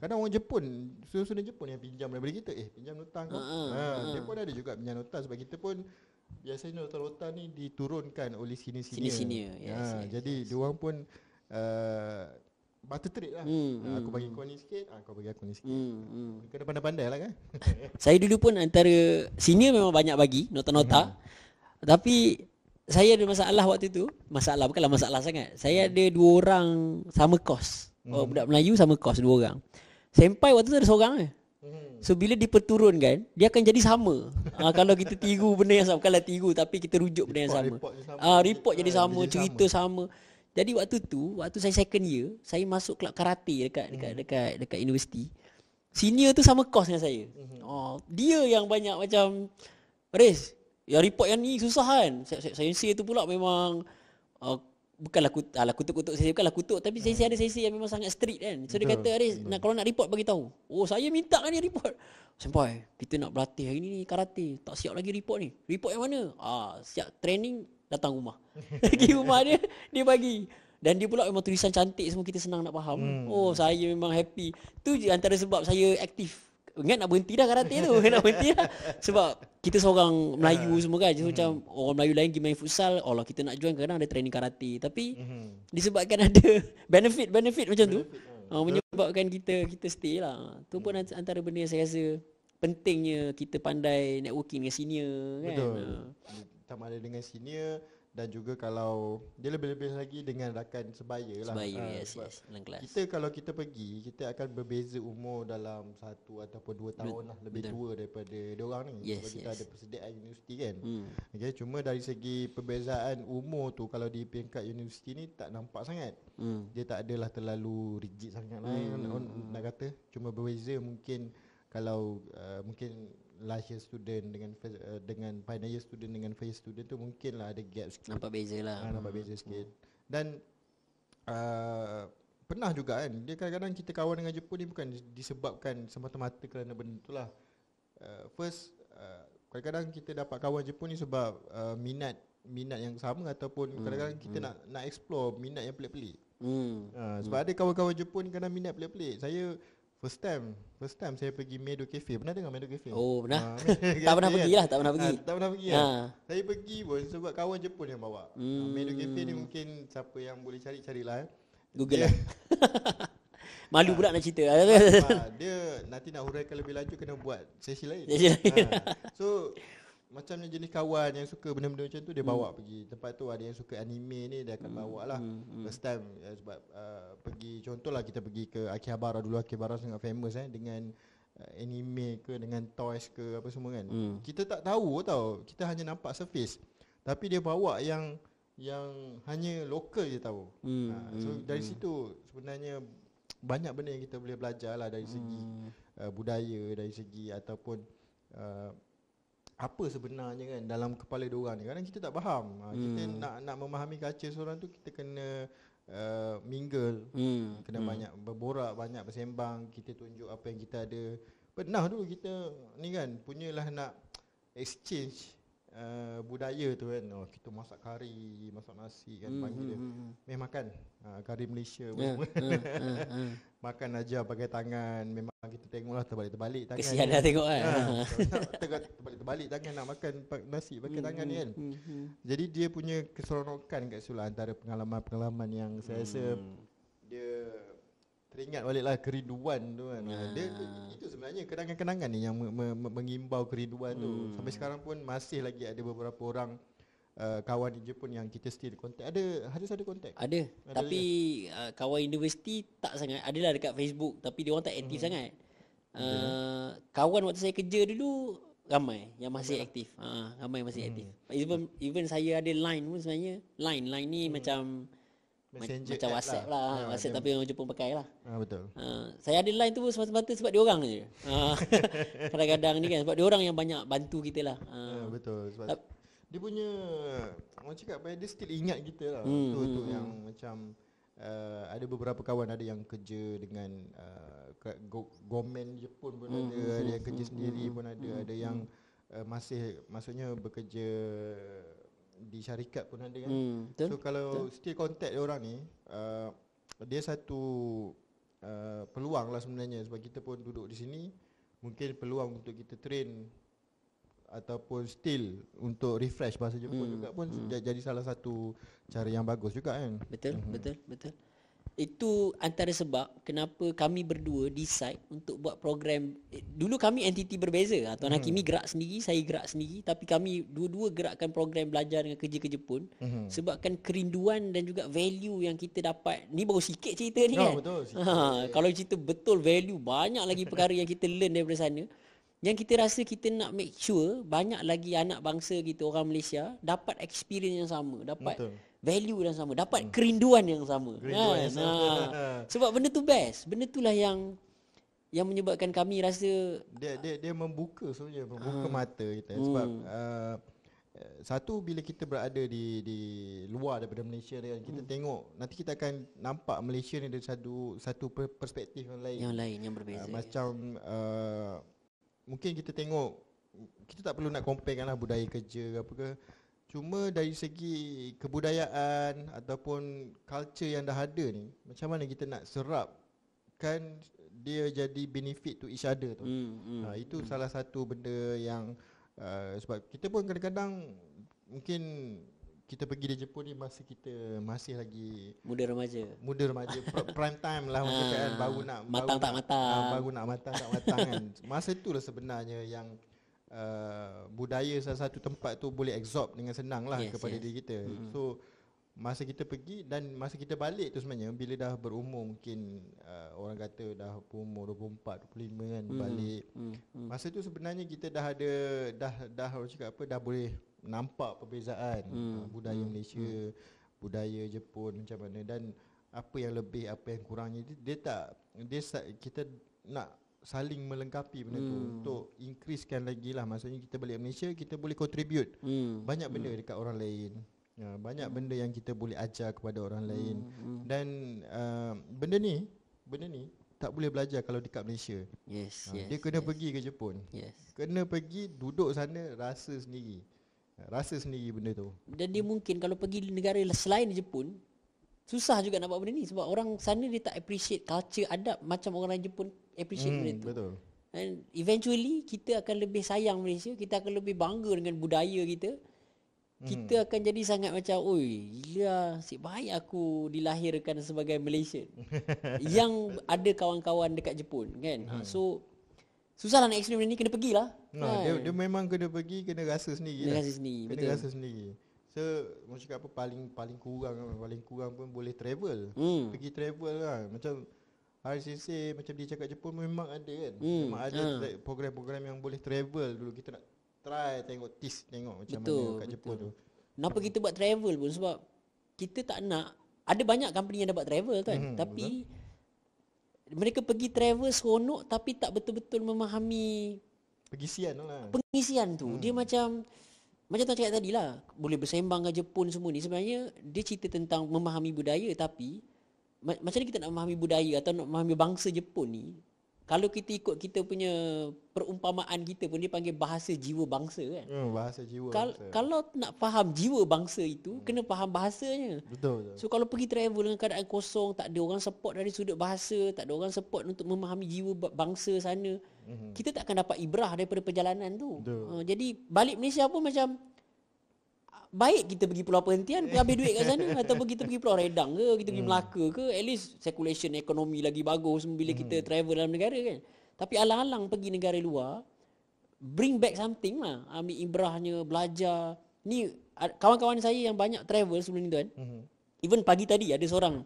Kadang orang Jepun, student Jepun yang pinjam daripada kita, pinjam nota kau. Dia pun ada juga pinjam nota sebab kita pun biasanya nota-nota ni diturunkan oleh senior. Yes. Jadi diorang pun butter trade lah. Aku bagi kau ni sikit, kau bagi aku ni sikit. Kena pandai-pandai lah kan. Saya dulu pun antara senior memang banyak bagi nota-nota. Tapi saya ada masalah waktu tu. Bukanlah masalah sangat. Saya ada 2 orang sama kos. Budak Melayu sama kos 2 orang. Senpai waktu tu ada seorang je. So bila diperturunkan, dia akan jadi sama. Kalau kita tiru benda yang sama, bukanlah tiru tapi kita rujuk benda yang sama. Report jadi sama, cerita sama. Jadi waktu saya second year, saya masuk kelab karate dekat universiti. Senior tu sama kos dengan saya. Dia yang banyak macam, Riz, yang report yang ni susah kan. Sensei tu pula memang bukanlah kutuk-kutuk saya, bukanlah kutuk, tapi saya ada sesi yang memang sangat strict kan. So dia kata, Aris, kalau nak report bagi tahu. Oh, saya minta kan ni report. Senpai, kita nak berlatih hari ni karate, tak siap lagi report ni. Report yang mana? Siap training, datang rumah. Pergi rumah dia bagi. Dan dia pula memang tulisan cantik, semua kita senang nak faham. Oh, saya memang happy. Tu je antara sebab saya aktif. Ingat nak berhenti dah karate tu. Nak berhenti dah. Sebab kita seorang Melayu semua kan. So, macam orang Melayu lain pergi main futsal. Allah, kita nak join kadang ada training karate. Tapi disebabkan ada benefit macam tu. Menyebabkan kita stay lah. Tu pun antara benda yang saya rasa pentingnya kita pandai networking dengan senior kan. Betul. Sama ada dengan senior. Dan juga kalau dia lebih-lebih lagi dengan rakan sebaya lah. Yes. Dalam kelas. Kalau kita pergi, kita akan berbeza umur dalam 1 ataupun 2 tahun lah. Lebih tua daripada diorang ni. Sebab kita ada persediaan universiti kan. Okay, cuma dari segi perbezaan umur tu, kalau di peringkat universiti ni tak nampak sangat. Dia tak adalah terlalu rigid sangat lah nak kata. Cuma berbeza mungkin kalau mungkin last year student dengan final year student dengan first year student tu mungkinlah ada gap sikit. Nampak beza lah. Nampak beza sikit. Dan pernah juga kan, dia kadang-kadang kita kawan dengan Jepun ni bukan disebabkan semata-mata kerana benda tu lah. Kadang-kadang kita dapat kawan Jepun ni sebab minat yang sama ataupun kadang-kadang kita nak explore minat yang pelik-pelik. Sebab ada kawan-kawan Jepun ni kadang minat pelik-pelik. Saya First time saya pergi Meadow Cafe. Pernah dengar Meadow Cafe? Oh, pernah. Tak pernah pergi lah. Tak pernah pergi. Saya pergi pun sebab kawan Jepun yang bawa. Meadow Cafe ni mungkin siapa yang boleh carilah. Google lah. Malu pula nak cerita. Dia nanti nak huraikan lebih lanjut kena buat sesi lain. So macamnya jenis kawan yang suka benda-benda macam tu, dia bawa pergi tempat tu. Ada yang suka anime ni, dia akan bawa lah. First time sebab pergi, contohlah kita pergi ke Akihabara. Dulu Akihabara sangat famous dengan anime ke, dengan toys ke, apa semua kan. Kita tak tahu tau, kita hanya nampak surface. Tapi dia bawa yang hanya lokal je tahu. So dari situ sebenarnya banyak benda yang kita boleh belajar lah. Dari segi budaya, dari segi ataupun apa sebenarnya kan dalam kepala diorang ni. Kadang kita tak faham. Kita nak memahami culture seorang tu, kita kena mingle, kena banyak berborak, banyak bersembang. Kita tunjuk apa yang kita ada, pernah dulu kita ni kan punyalah nak exchange budaya tu kan. Oh, kita masak kari, masak nasi kan, panggil dia. Meh makan. Kari Malaysia pun. Makan aja pakai tangan. Memang kita tengoklah terbalik-terbalik tangan. Kesian dah tengok kan. Terbalik-terbalik tangan nak makan nasi pakai tangan ni kan. Jadi dia punya keseronokan kat situ lah, antara pengalaman-pengalaman yang saya rasa dia teringat baliklah kerinduan tu kan. Dia itu sebenarnya kenangan-kenangan ni yang mengimbau kerinduan tu. Sampai sekarang pun masih lagi ada beberapa orang kawan di Jepun yang kita still contact. Harus ada contact. Ada tapi kawan universiti tak sangat. Adalah dekat Facebook tapi dia orang tak aktif sangat. Kawan waktu saya kerja dulu ramai yang masih aktif. Ramai masih aktif. Even saya ada line pun sebenarnya. Line ni macam macam WhatsApp lah. WhatsApp tapi orang Jepun pakai lah. Betul. Saya ada line tu semata-mata sebab dia orang je. Kadang-kadang ni kan sebab dia orang yang banyak bantu kita lah. Betul. Sebab dia punya orang cakap dia still ingat kita lah. Tu yang macam ada beberapa kawan ada yang kerja dengan government Jepun pun ada yang kerja sendiri pun ada yang maksudnya bekerja di syarikat pun ada kan. So kalau still contact dia orang ni, dia satu peluang lah sebenarnya, sebab kita pun duduk di sini, mungkin peluang untuk kita train ataupun still untuk refresh bahasa Jepun juga pun jadi salah satu cara yang bagus juga kan. Betul. Itu antara sebab kenapa kami berdua decide untuk buat program. Dulu kami entiti berbeza. Tuan Hakimi gerak sendiri, saya gerak sendiri, tapi kami dua-dua gerakkan program belajar dengan kerja ke Jepun. Sebabkan kerinduan dan juga value yang kita dapat. Ni baru sikit cerita ni kan. Betul. Kalau cerita betul value, banyak lagi perkara yang kita learn daripada sana. Yang kita rasa kita nak make sure banyak lagi anak bangsa kita, orang Malaysia, dapat experience yang sama, dapat value yang sama, dapat kerinduan yang sama. Sebab benda tu best. Benda itulah yang menyebabkan kami rasa dia membuka sebenarnya, membuka mata kita. Sebab satu, bila kita berada di luar daripada Malaysia kan, kita tengok, nanti kita akan nampak Malaysia ni dari satu perspektif yang lain. Yang berbeza. Macam mungkin kita tengok, kita tak perlu nak compare kan lah budaya kerja ke apa ke. Cuma dari segi kebudayaan ataupun culture yang dah ada ni, macam mana kita nak serapkan dia jadi benefit to each other tu. Itu salah satu benda yang sebab kita pun kadang-kadang mungkin kita pergi di Jepun ni masa kita masih lagi muda remaja prime time lah macam kan, baru nak matang tak matang kan. Masa itulah sebenarnya yang budaya salah satu tempat tu boleh absorb dengan senang lah kepada diri kita. So masa kita pergi dan masa kita balik tu sebenarnya bila dah berumur, mungkin orang kata dah berumur 24, 25 kan, balik. Masa tu sebenarnya kita dah ada dah orang cakap apa, dah boleh nampak perbezaan budaya Malaysia, budaya Jepun macam mana, dan apa yang lebih, apa yang kurangnya. Kita nak saling melengkapi benda tu untuk increasekan lagi lah. Maksudnya kita balik Malaysia, kita boleh contribute banyak benda dekat orang lain. Banyak benda yang kita boleh ajar kepada orang lain. Dan benda ni tak boleh belajar kalau dekat Malaysia. Dia kena pergi ke Jepun. Kena pergi duduk sana, rasa sendiri benda tu. Dan dia mungkin kalau pergi di negara selain Jepun, susah juga nak buat benda ni. Sebab orang sana dia tak appreciate culture, adab macam orang Jepun appreciate benda tu. Betul. And eventually kita akan lebih sayang Malaysia, kita akan lebih bangga dengan budaya kita. Kita akan jadi sangat macam, oi, gila, asyik baik aku dilahirkan sebagai Malaysian yang ada kawan-kawan dekat Jepun kan. So susahlah nak explain benda ni, kena pergilah. Dia memang kena pergi, kena rasa sendiri. Kena rasa sendiri. So macam cakap apa, paling kurang pun boleh travel. Pergi travel lah. Macam RCC, macam dia cakap Jepun memang ada kan. Memang ada program-program yang boleh travel dulu. Kita nak try tengok macam mana kat Jepun tu. Kenapa kita buat travel pun, sebab kita tak nak, ada banyak company yang dapat travel kan, tapi mereka pergi travel seronok tapi tak betul-betul memahami pengisian tu. Dia macam tuan cakap tadi lah, boleh bersembang dengan Jepun semua ni. Sebenarnya dia cerita tentang memahami budaya, tapi macam mana kita nak memahami budaya atau nak memahami bangsa Jepun ni, kalau kita ikut kita punya perumpamaan kita pun dia panggil bahasa jiwa bangsa kan. Bahasa jiwa bangsa. Kalau nak faham jiwa bangsa itu, kena faham bahasanya. Betul. So kalau pergi travel dengan keadaan kosong, tak ada orang support dari sudut bahasa, tak ada orang support untuk memahami jiwa bangsa sana, kita tak akan dapat ibrah daripada perjalanan tu. Jadi balik Malaysia pun macam baik kita pergi Pulau Perhentian, pergi habis duit kat sana, ataupun kita pergi Pulau Redang ke, kita pergi Melaka ke, at least circulation ekonomi lagi bagus bila kita travel dalam negara kan. Tapi alang-alang pergi negara luar, bring back something lah, ambil ibrahnya, belajar. Ni kawan-kawan saya yang banyak travel sebelum ni tuan. Even pagi tadi ada seorang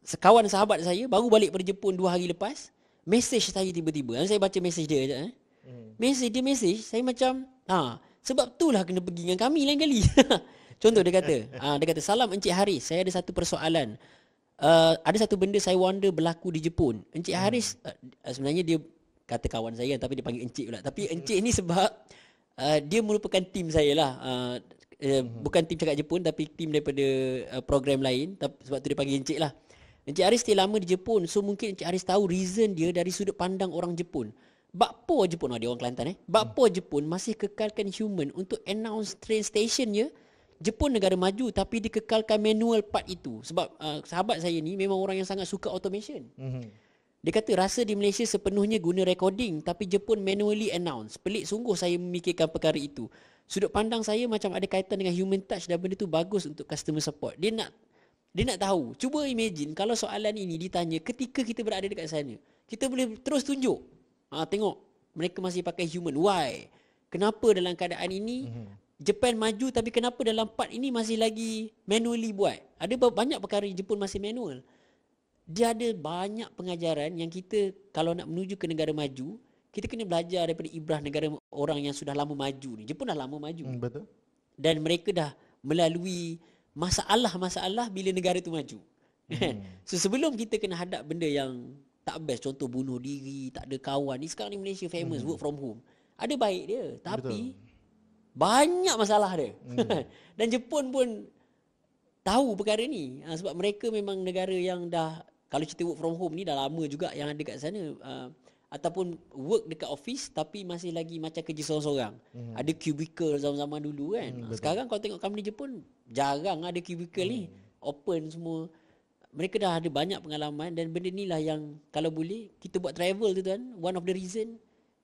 sekawan sahabat saya baru balik dari Jepun 2 hari lepas, message saya tiba-tiba. Saya baca message dia sekejap. Message saya macam sebab itulah kena pergi dengan kami lain kali. Contoh dia kata salam Encik Haris, saya ada satu persoalan. Ada satu benda saya wonder berlaku di Jepun. Encik Haris sebenarnya dia kata kawan saya tapi dia panggil encik pula. Tapi encik ni sebab dia merupakan tim saya lah. Bukan tim cakap Jepun tapi tim daripada program lain. Sebab tu dia panggil encik lah. Encik Haris dia lama di Jepun. So mungkin Encik Haris tahu reason dia dari sudut pandang orang Jepun. Bakpo Jepun, dia orang Kelantan Bakpo Jepun masih kekalkan human untuk announce train stationnya. Jepun negara maju tapi dikekalkan manual part itu. Sebab sahabat saya ni memang orang yang sangat suka automation. Dia kata rasa di Malaysia sepenuhnya guna recording tapi Jepun manually announce. Pelik sungguh saya memikirkan perkara itu. Sudut pandang saya macam ada kaitan dengan human touch dan benda tu bagus untuk customer support. Dia nak tahu. Cuba imagine kalau soalan ini ditanya ketika kita berada dekat sana. Kita boleh terus tunjuk. Tengok mereka masih pakai human. Why? Kenapa dalam keadaan ini Japan maju tapi kenapa dalam part ini masih lagi manually buat? Ada banyak perkara Jepun masih manual. Dia ada banyak pengajaran yang kita kalau nak menuju ke negara maju, kita kena belajar daripada ibrah negara orang yang sudah lama maju ni. Jepun dah lama maju. Betul. Dan mereka dah melalui masalah-masalah bila negara tu maju. So sebelum kita kena hadap benda yang tak best, contoh bunuh diri, tak ada kawan. Ni sekarang ni Malaysia famous work from home. Ada baik dia, tapi banyak masalah dia. Dan Jepun pun tahu perkara ni. Sebab mereka memang negara yang dah, kalau cerita work from home ni dah lama juga yang ada kat sana. Ataupun work dekat office tapi masih lagi macam kerja seorang-seorang. Ada cubicle zaman-zaman dulu kan. Sekarang kalau tengok company Jepun, jarang ada cubicle ni. Open semua. Mereka dah ada banyak pengalaman dan benda ni lah yang kalau boleh kita buat travel tu tuan. One of the reason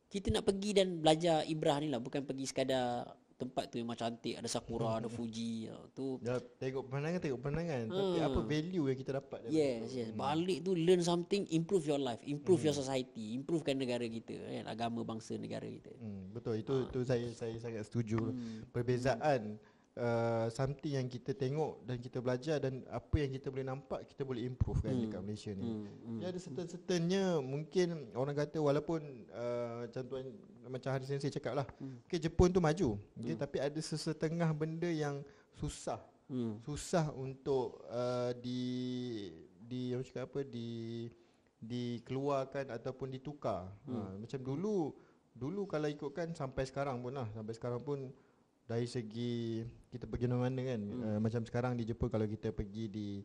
kita nak pergi dan belajar ibrah ni lah. Bukan pergi sekadar tempat tu memang cantik, ada sakura, ada Fuji tu. Ya, tengok pemandangan. Tapi apa value yang kita dapat daripada Yes. Balik tu learn something, improve your life, improve your society, improvekan negara kita kan, agama bangsa negara kita. Betul, itu saya sangat setuju. Perbezaan something yang kita tengok dan kita belajar dan apa yang kita boleh nampak kita boleh improve kan dekat Malaysia ni. Dia ada certain-certainnya mungkin orang kata walaupun macam Haris Sensei cakap lah, okay, Jepun tu maju, okay, tapi ada sesetengah benda yang susah untuk orang cakap apa, dikeluarkan ataupun ditukar. Macam dulu kalau ikutkan sampai sekarang pun dari segi kita pergi mana-mana kan, macam sekarang di Jepun kalau kita pergi di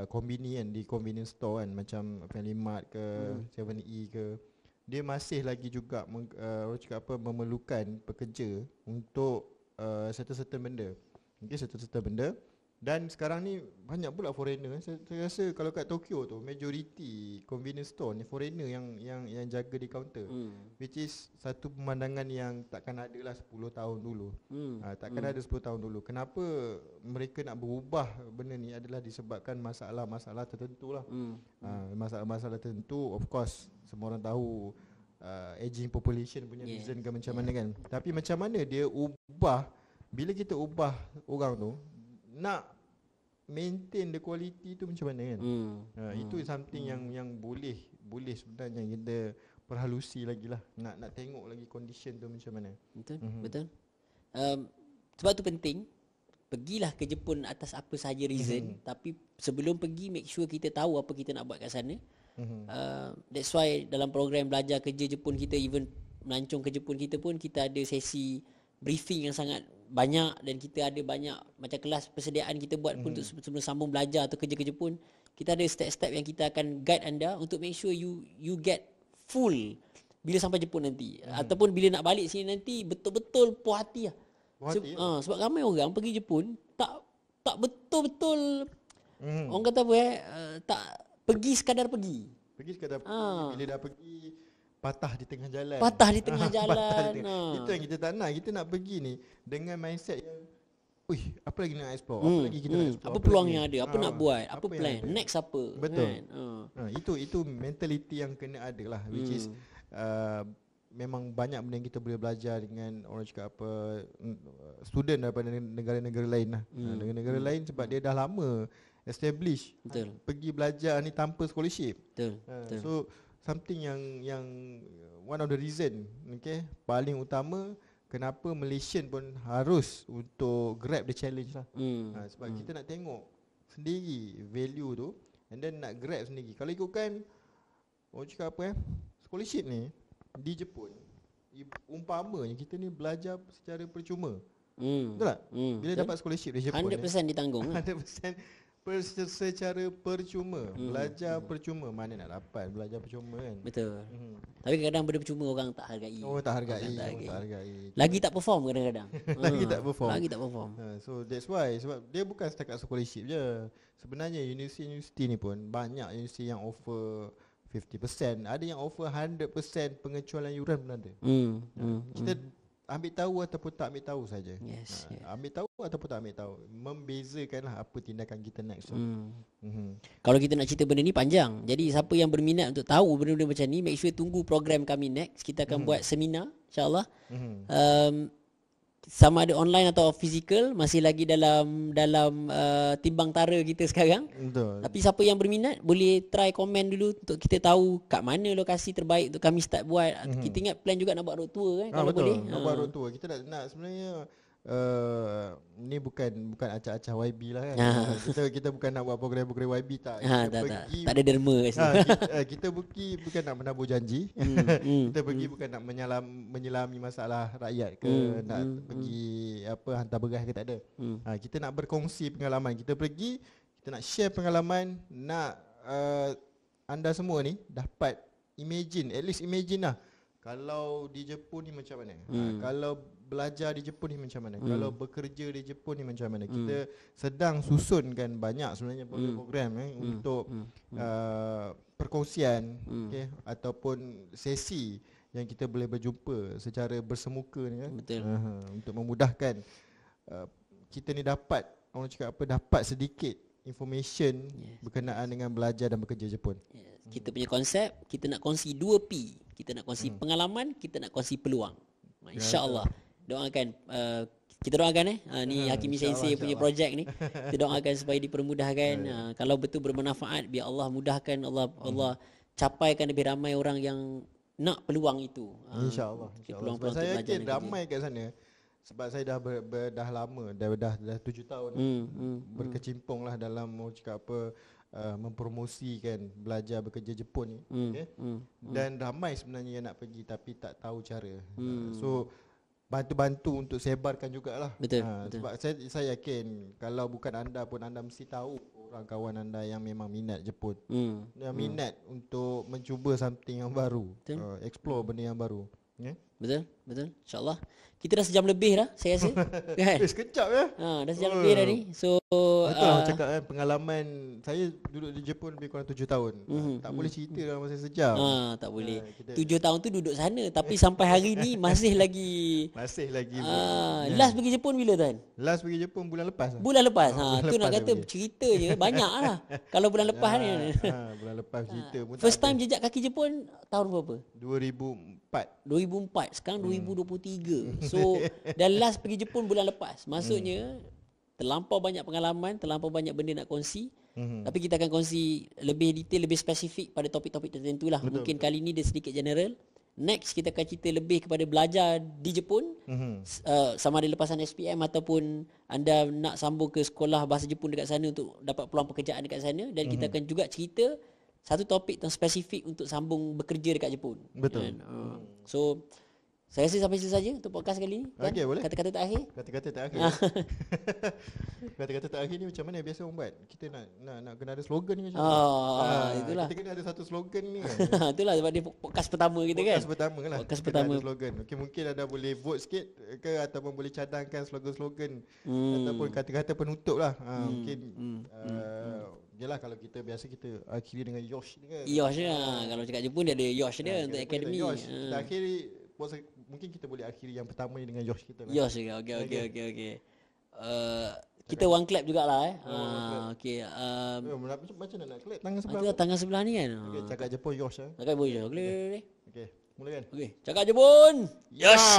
kombini kan, di convenience store kan, macam Family Mart ke 7E ke, dia masih lagi juga orang cakap apa, memerlukan pekerja untuk certain benda. Okay, certain benda. Dan sekarang ni banyak pula foreigner. Saya rasa kalau kat Tokyo tu majority convenience store ni foreigner yang jaga di kaunter. Which is satu pemandangan yang takkan ada lah 10 tahun dulu. Takkan ada 10 tahun dulu. Kenapa mereka nak berubah benda ni adalah disebabkan masalah-masalah tertentu lah. Masalah-masalah tertentu, of course semua orang tahu aging population punya reason ke macam mana kan. Tapi macam mana dia ubah, bila kita ubah orang tu nak maintain the quality tu macam mana kan. Itu something yang boleh sebenarnya kita perhalusi lagi lah, nak tengok lagi condition tu macam mana. Betul. Sebab tu penting pergilah ke Jepun atas apa sahaja reason, tapi sebelum pergi make sure kita tahu apa kita nak buat kat sana. That's why dalam program belajar kerja Jepun kita, even melancong ke Jepun kita pun, kita ada sesi briefing yang sangat banyak dan kita ada banyak macam kelas persediaan kita buat pun untuk sebelum sambung belajar atau kerja ke Jepun, kita ada step-step yang kita akan guide anda untuk make sure you get full bila sampai Jepun nanti. Ataupun bila nak balik sini nanti betul-betul puas hati lah. Sebab ramai orang pergi Jepun tak betul-betul orang kata apa tak pergi sekadar pergi. Bila dah pergi patah di tengah jalan. Itu yang kita tak nak. Kita nak pergi ni dengan mindset yang apa lagi nak explore? Apa lagi kita nak explore? Apa peluang yang ada? Apa nak buat? Apa plan? Next apa? Betul. Itu mentality yang kena ada lah, which is memang banyak benda yang kita boleh belajar dengan orang cakap apa, student daripada negara-negara lain lah. Negara-negara lain sebab dia dah lama establish. Betul. Pergi belajar ni tanpa scholarship. Betul. So something yang one of the reason, paling utama kenapa Malaysian pun harus untuk grab the challenge lah. Sebab kita nak tengok sendiri value tu, and then nak grab sendiri. Kalau ikutkan orang cakap apa scholarship ni di Jepun, umpamanya kita ni belajar secara percuma. Betul tak? Bila dapat scholarship di Jepun 100% ditanggung. 100% secara percuma. Belajar percuma. Mana nak dapat belajar percuma kan? Betul. Tapi kadang-kadang benda percuma orang tak hargai. Tak hargai. Lagi tak perform kadang-kadang. Lagi tak perform. So that's why. Sebab dia bukan setakat scholarship je. Sebenarnya universiti ni pun banyak universiti yang offer 50%, ada yang offer 100% pengecualian yuran pun ada. Kita ambil tahu ataupun tak ambil tahu saja. Yes. Ambil tahu ataupun tak ambil tahu, membezakanlah apa tindakan kita next. Kalau kita nak cerita benda ni panjang. Jadi siapa yang berminat untuk tahu benda-benda macam ni, make sure tunggu program kami next. Kita akan buat seminar insya-Allah. Sama ada online atau physical, masih lagi dalam timbang tara kita sekarang. Betul. Tapi siapa yang berminat boleh try komen dulu untuk kita tahu kat mana lokasi terbaik untuk kami start buat. Kita ingat plan juga nak buat road tour kan, kalau betul. boleh. Nak buat road tour. Kita nak sebenarnya ni bukan acah-acah YB lah kan. Kita bukan nak buat program YB tak. Tak ada derma kat sini. Kita bukan nak menabur janji. Kita pergi bukan nak menyelami masalah rakyat ke, nak pergi hantar berah ke, tak ada. Kita nak berkongsi pengalaman. Kita pergi, kita nak share pengalaman, nak anda semua ni dapat at least imagine lah kalau di Jepun ni macam mana. Kalau belajar di Jepun ni macam mana. Kalau bekerja di Jepun ni macam mana. Kita sedang susunkan banyak sebenarnya program untuk perkongsian ataupun sesi yang kita boleh berjumpa secara bersemuka ni kan. Betul. Untuk memudahkan kita ni dapat dapat sedikit information berkenaan dengan belajar dan bekerja Jepun. Kita punya konsep, kita nak kongsi 2P. Kita nak kongsi pengalaman, kita nak kongsi peluang. InsyaAllah. Doakan, kita doakan ni Hakimi Sensei punya projek ni. Kita doakan supaya dipermudahkan. Kalau betul bermanfaat, biar Allah mudahkan, Allah capaikan lebih ramai orang yang nak peluang itu. InsyaAllah. Sebab saya yakin ramai kat sana. Sebab saya dah lama, dah 7 tahun berkecimpung lah dalam mempromosikan belajar bekerja Jepun ni. Dan ramai sebenarnya yang nak pergi tapi tak tahu cara. So bantu-bantu untuk sebarkan jugalah. Betul. Sebab saya yakin kalau bukan anda pun anda mesti tahu orang kawan anda yang memang minat Jepun. Yang minat untuk mencuba something yang baru, explore benda yang baru. Betul. InsyaAllah. Kita dah sejam lebih dah, saya rasa. Kan? Sekejap ya. Dah sejam lebih dah ni. So betul lah cakap kan, pengalaman saya duduk di Jepun lebih kurang 7 tahun. Tak boleh cerita dalam masa sejam. Tak boleh. 7 tahun tu duduk sana, tapi sampai hari ni masih lagi last pergi Jepun bila tuan? Last pergi Jepun bulan lepas. Tu nak kata cerita je banyak lah. Kalau bulan lepas ni. Bulan lepas cerita pun first time jejak kaki Jepun tahun berapa? 2004. Sekarang 2023. So dah last pergi Jepun bulan lepas. Maksudnya terlampau banyak pengalaman, terlampau banyak benda nak kongsi. Tapi kita akan kongsi lebih detail, lebih spesifik pada topik-topik tertentu lah. Mungkin kali ni dia sedikit general. Next kita akan cerita lebih kepada belajar di Jepun. Sama ada lepasan SPM ataupun anda nak sambung ke sekolah bahasa Jepun dekat sana untuk dapat peluang pekerjaan dekat sana. Dan kita akan juga cerita satu topik yang spesifik untuk sambung bekerja dekat Jepun. Betul. So Saya rasa sampai situ saja untuk podcast kali ni. Okey, boleh. Kata-kata terakhir. Kata-kata terakhir. Kata-kata terakhir ni macam mana biasa orang buat? Kita nak kena ada slogan ni macam mana? Itulah. Kita kena ada satu slogan ni kan. Itulah sebab dia podcast pertama kita kan. Podcast pertama lah. Podcast kita pertama. ada slogan. Okey, mungkin ada boleh vote sikit ke ataupun boleh cadangkan slogan-slogan ataupun kata-kata penutup lah. Mungkin yelah kalau kita biasa kita akhiri dengan Yosh ni kan. Yosh lah. Kalau cakap Jepun dia ada Yosh dia untuk akademi. Kita akhiri mungkin kita boleh akhiri yang pertama ni dengan Yosh kita lah. Yosh juga. Okey. Kita one clap jugalah okey. Macam nak clap tangan sebelah. Tangan sebelah ni kan. Okey, cakap Jepun Yosh ah. Cakap Jepun Yosh. Okey. Okey, mulakan. Okey. Cakap Jepun. Yosh.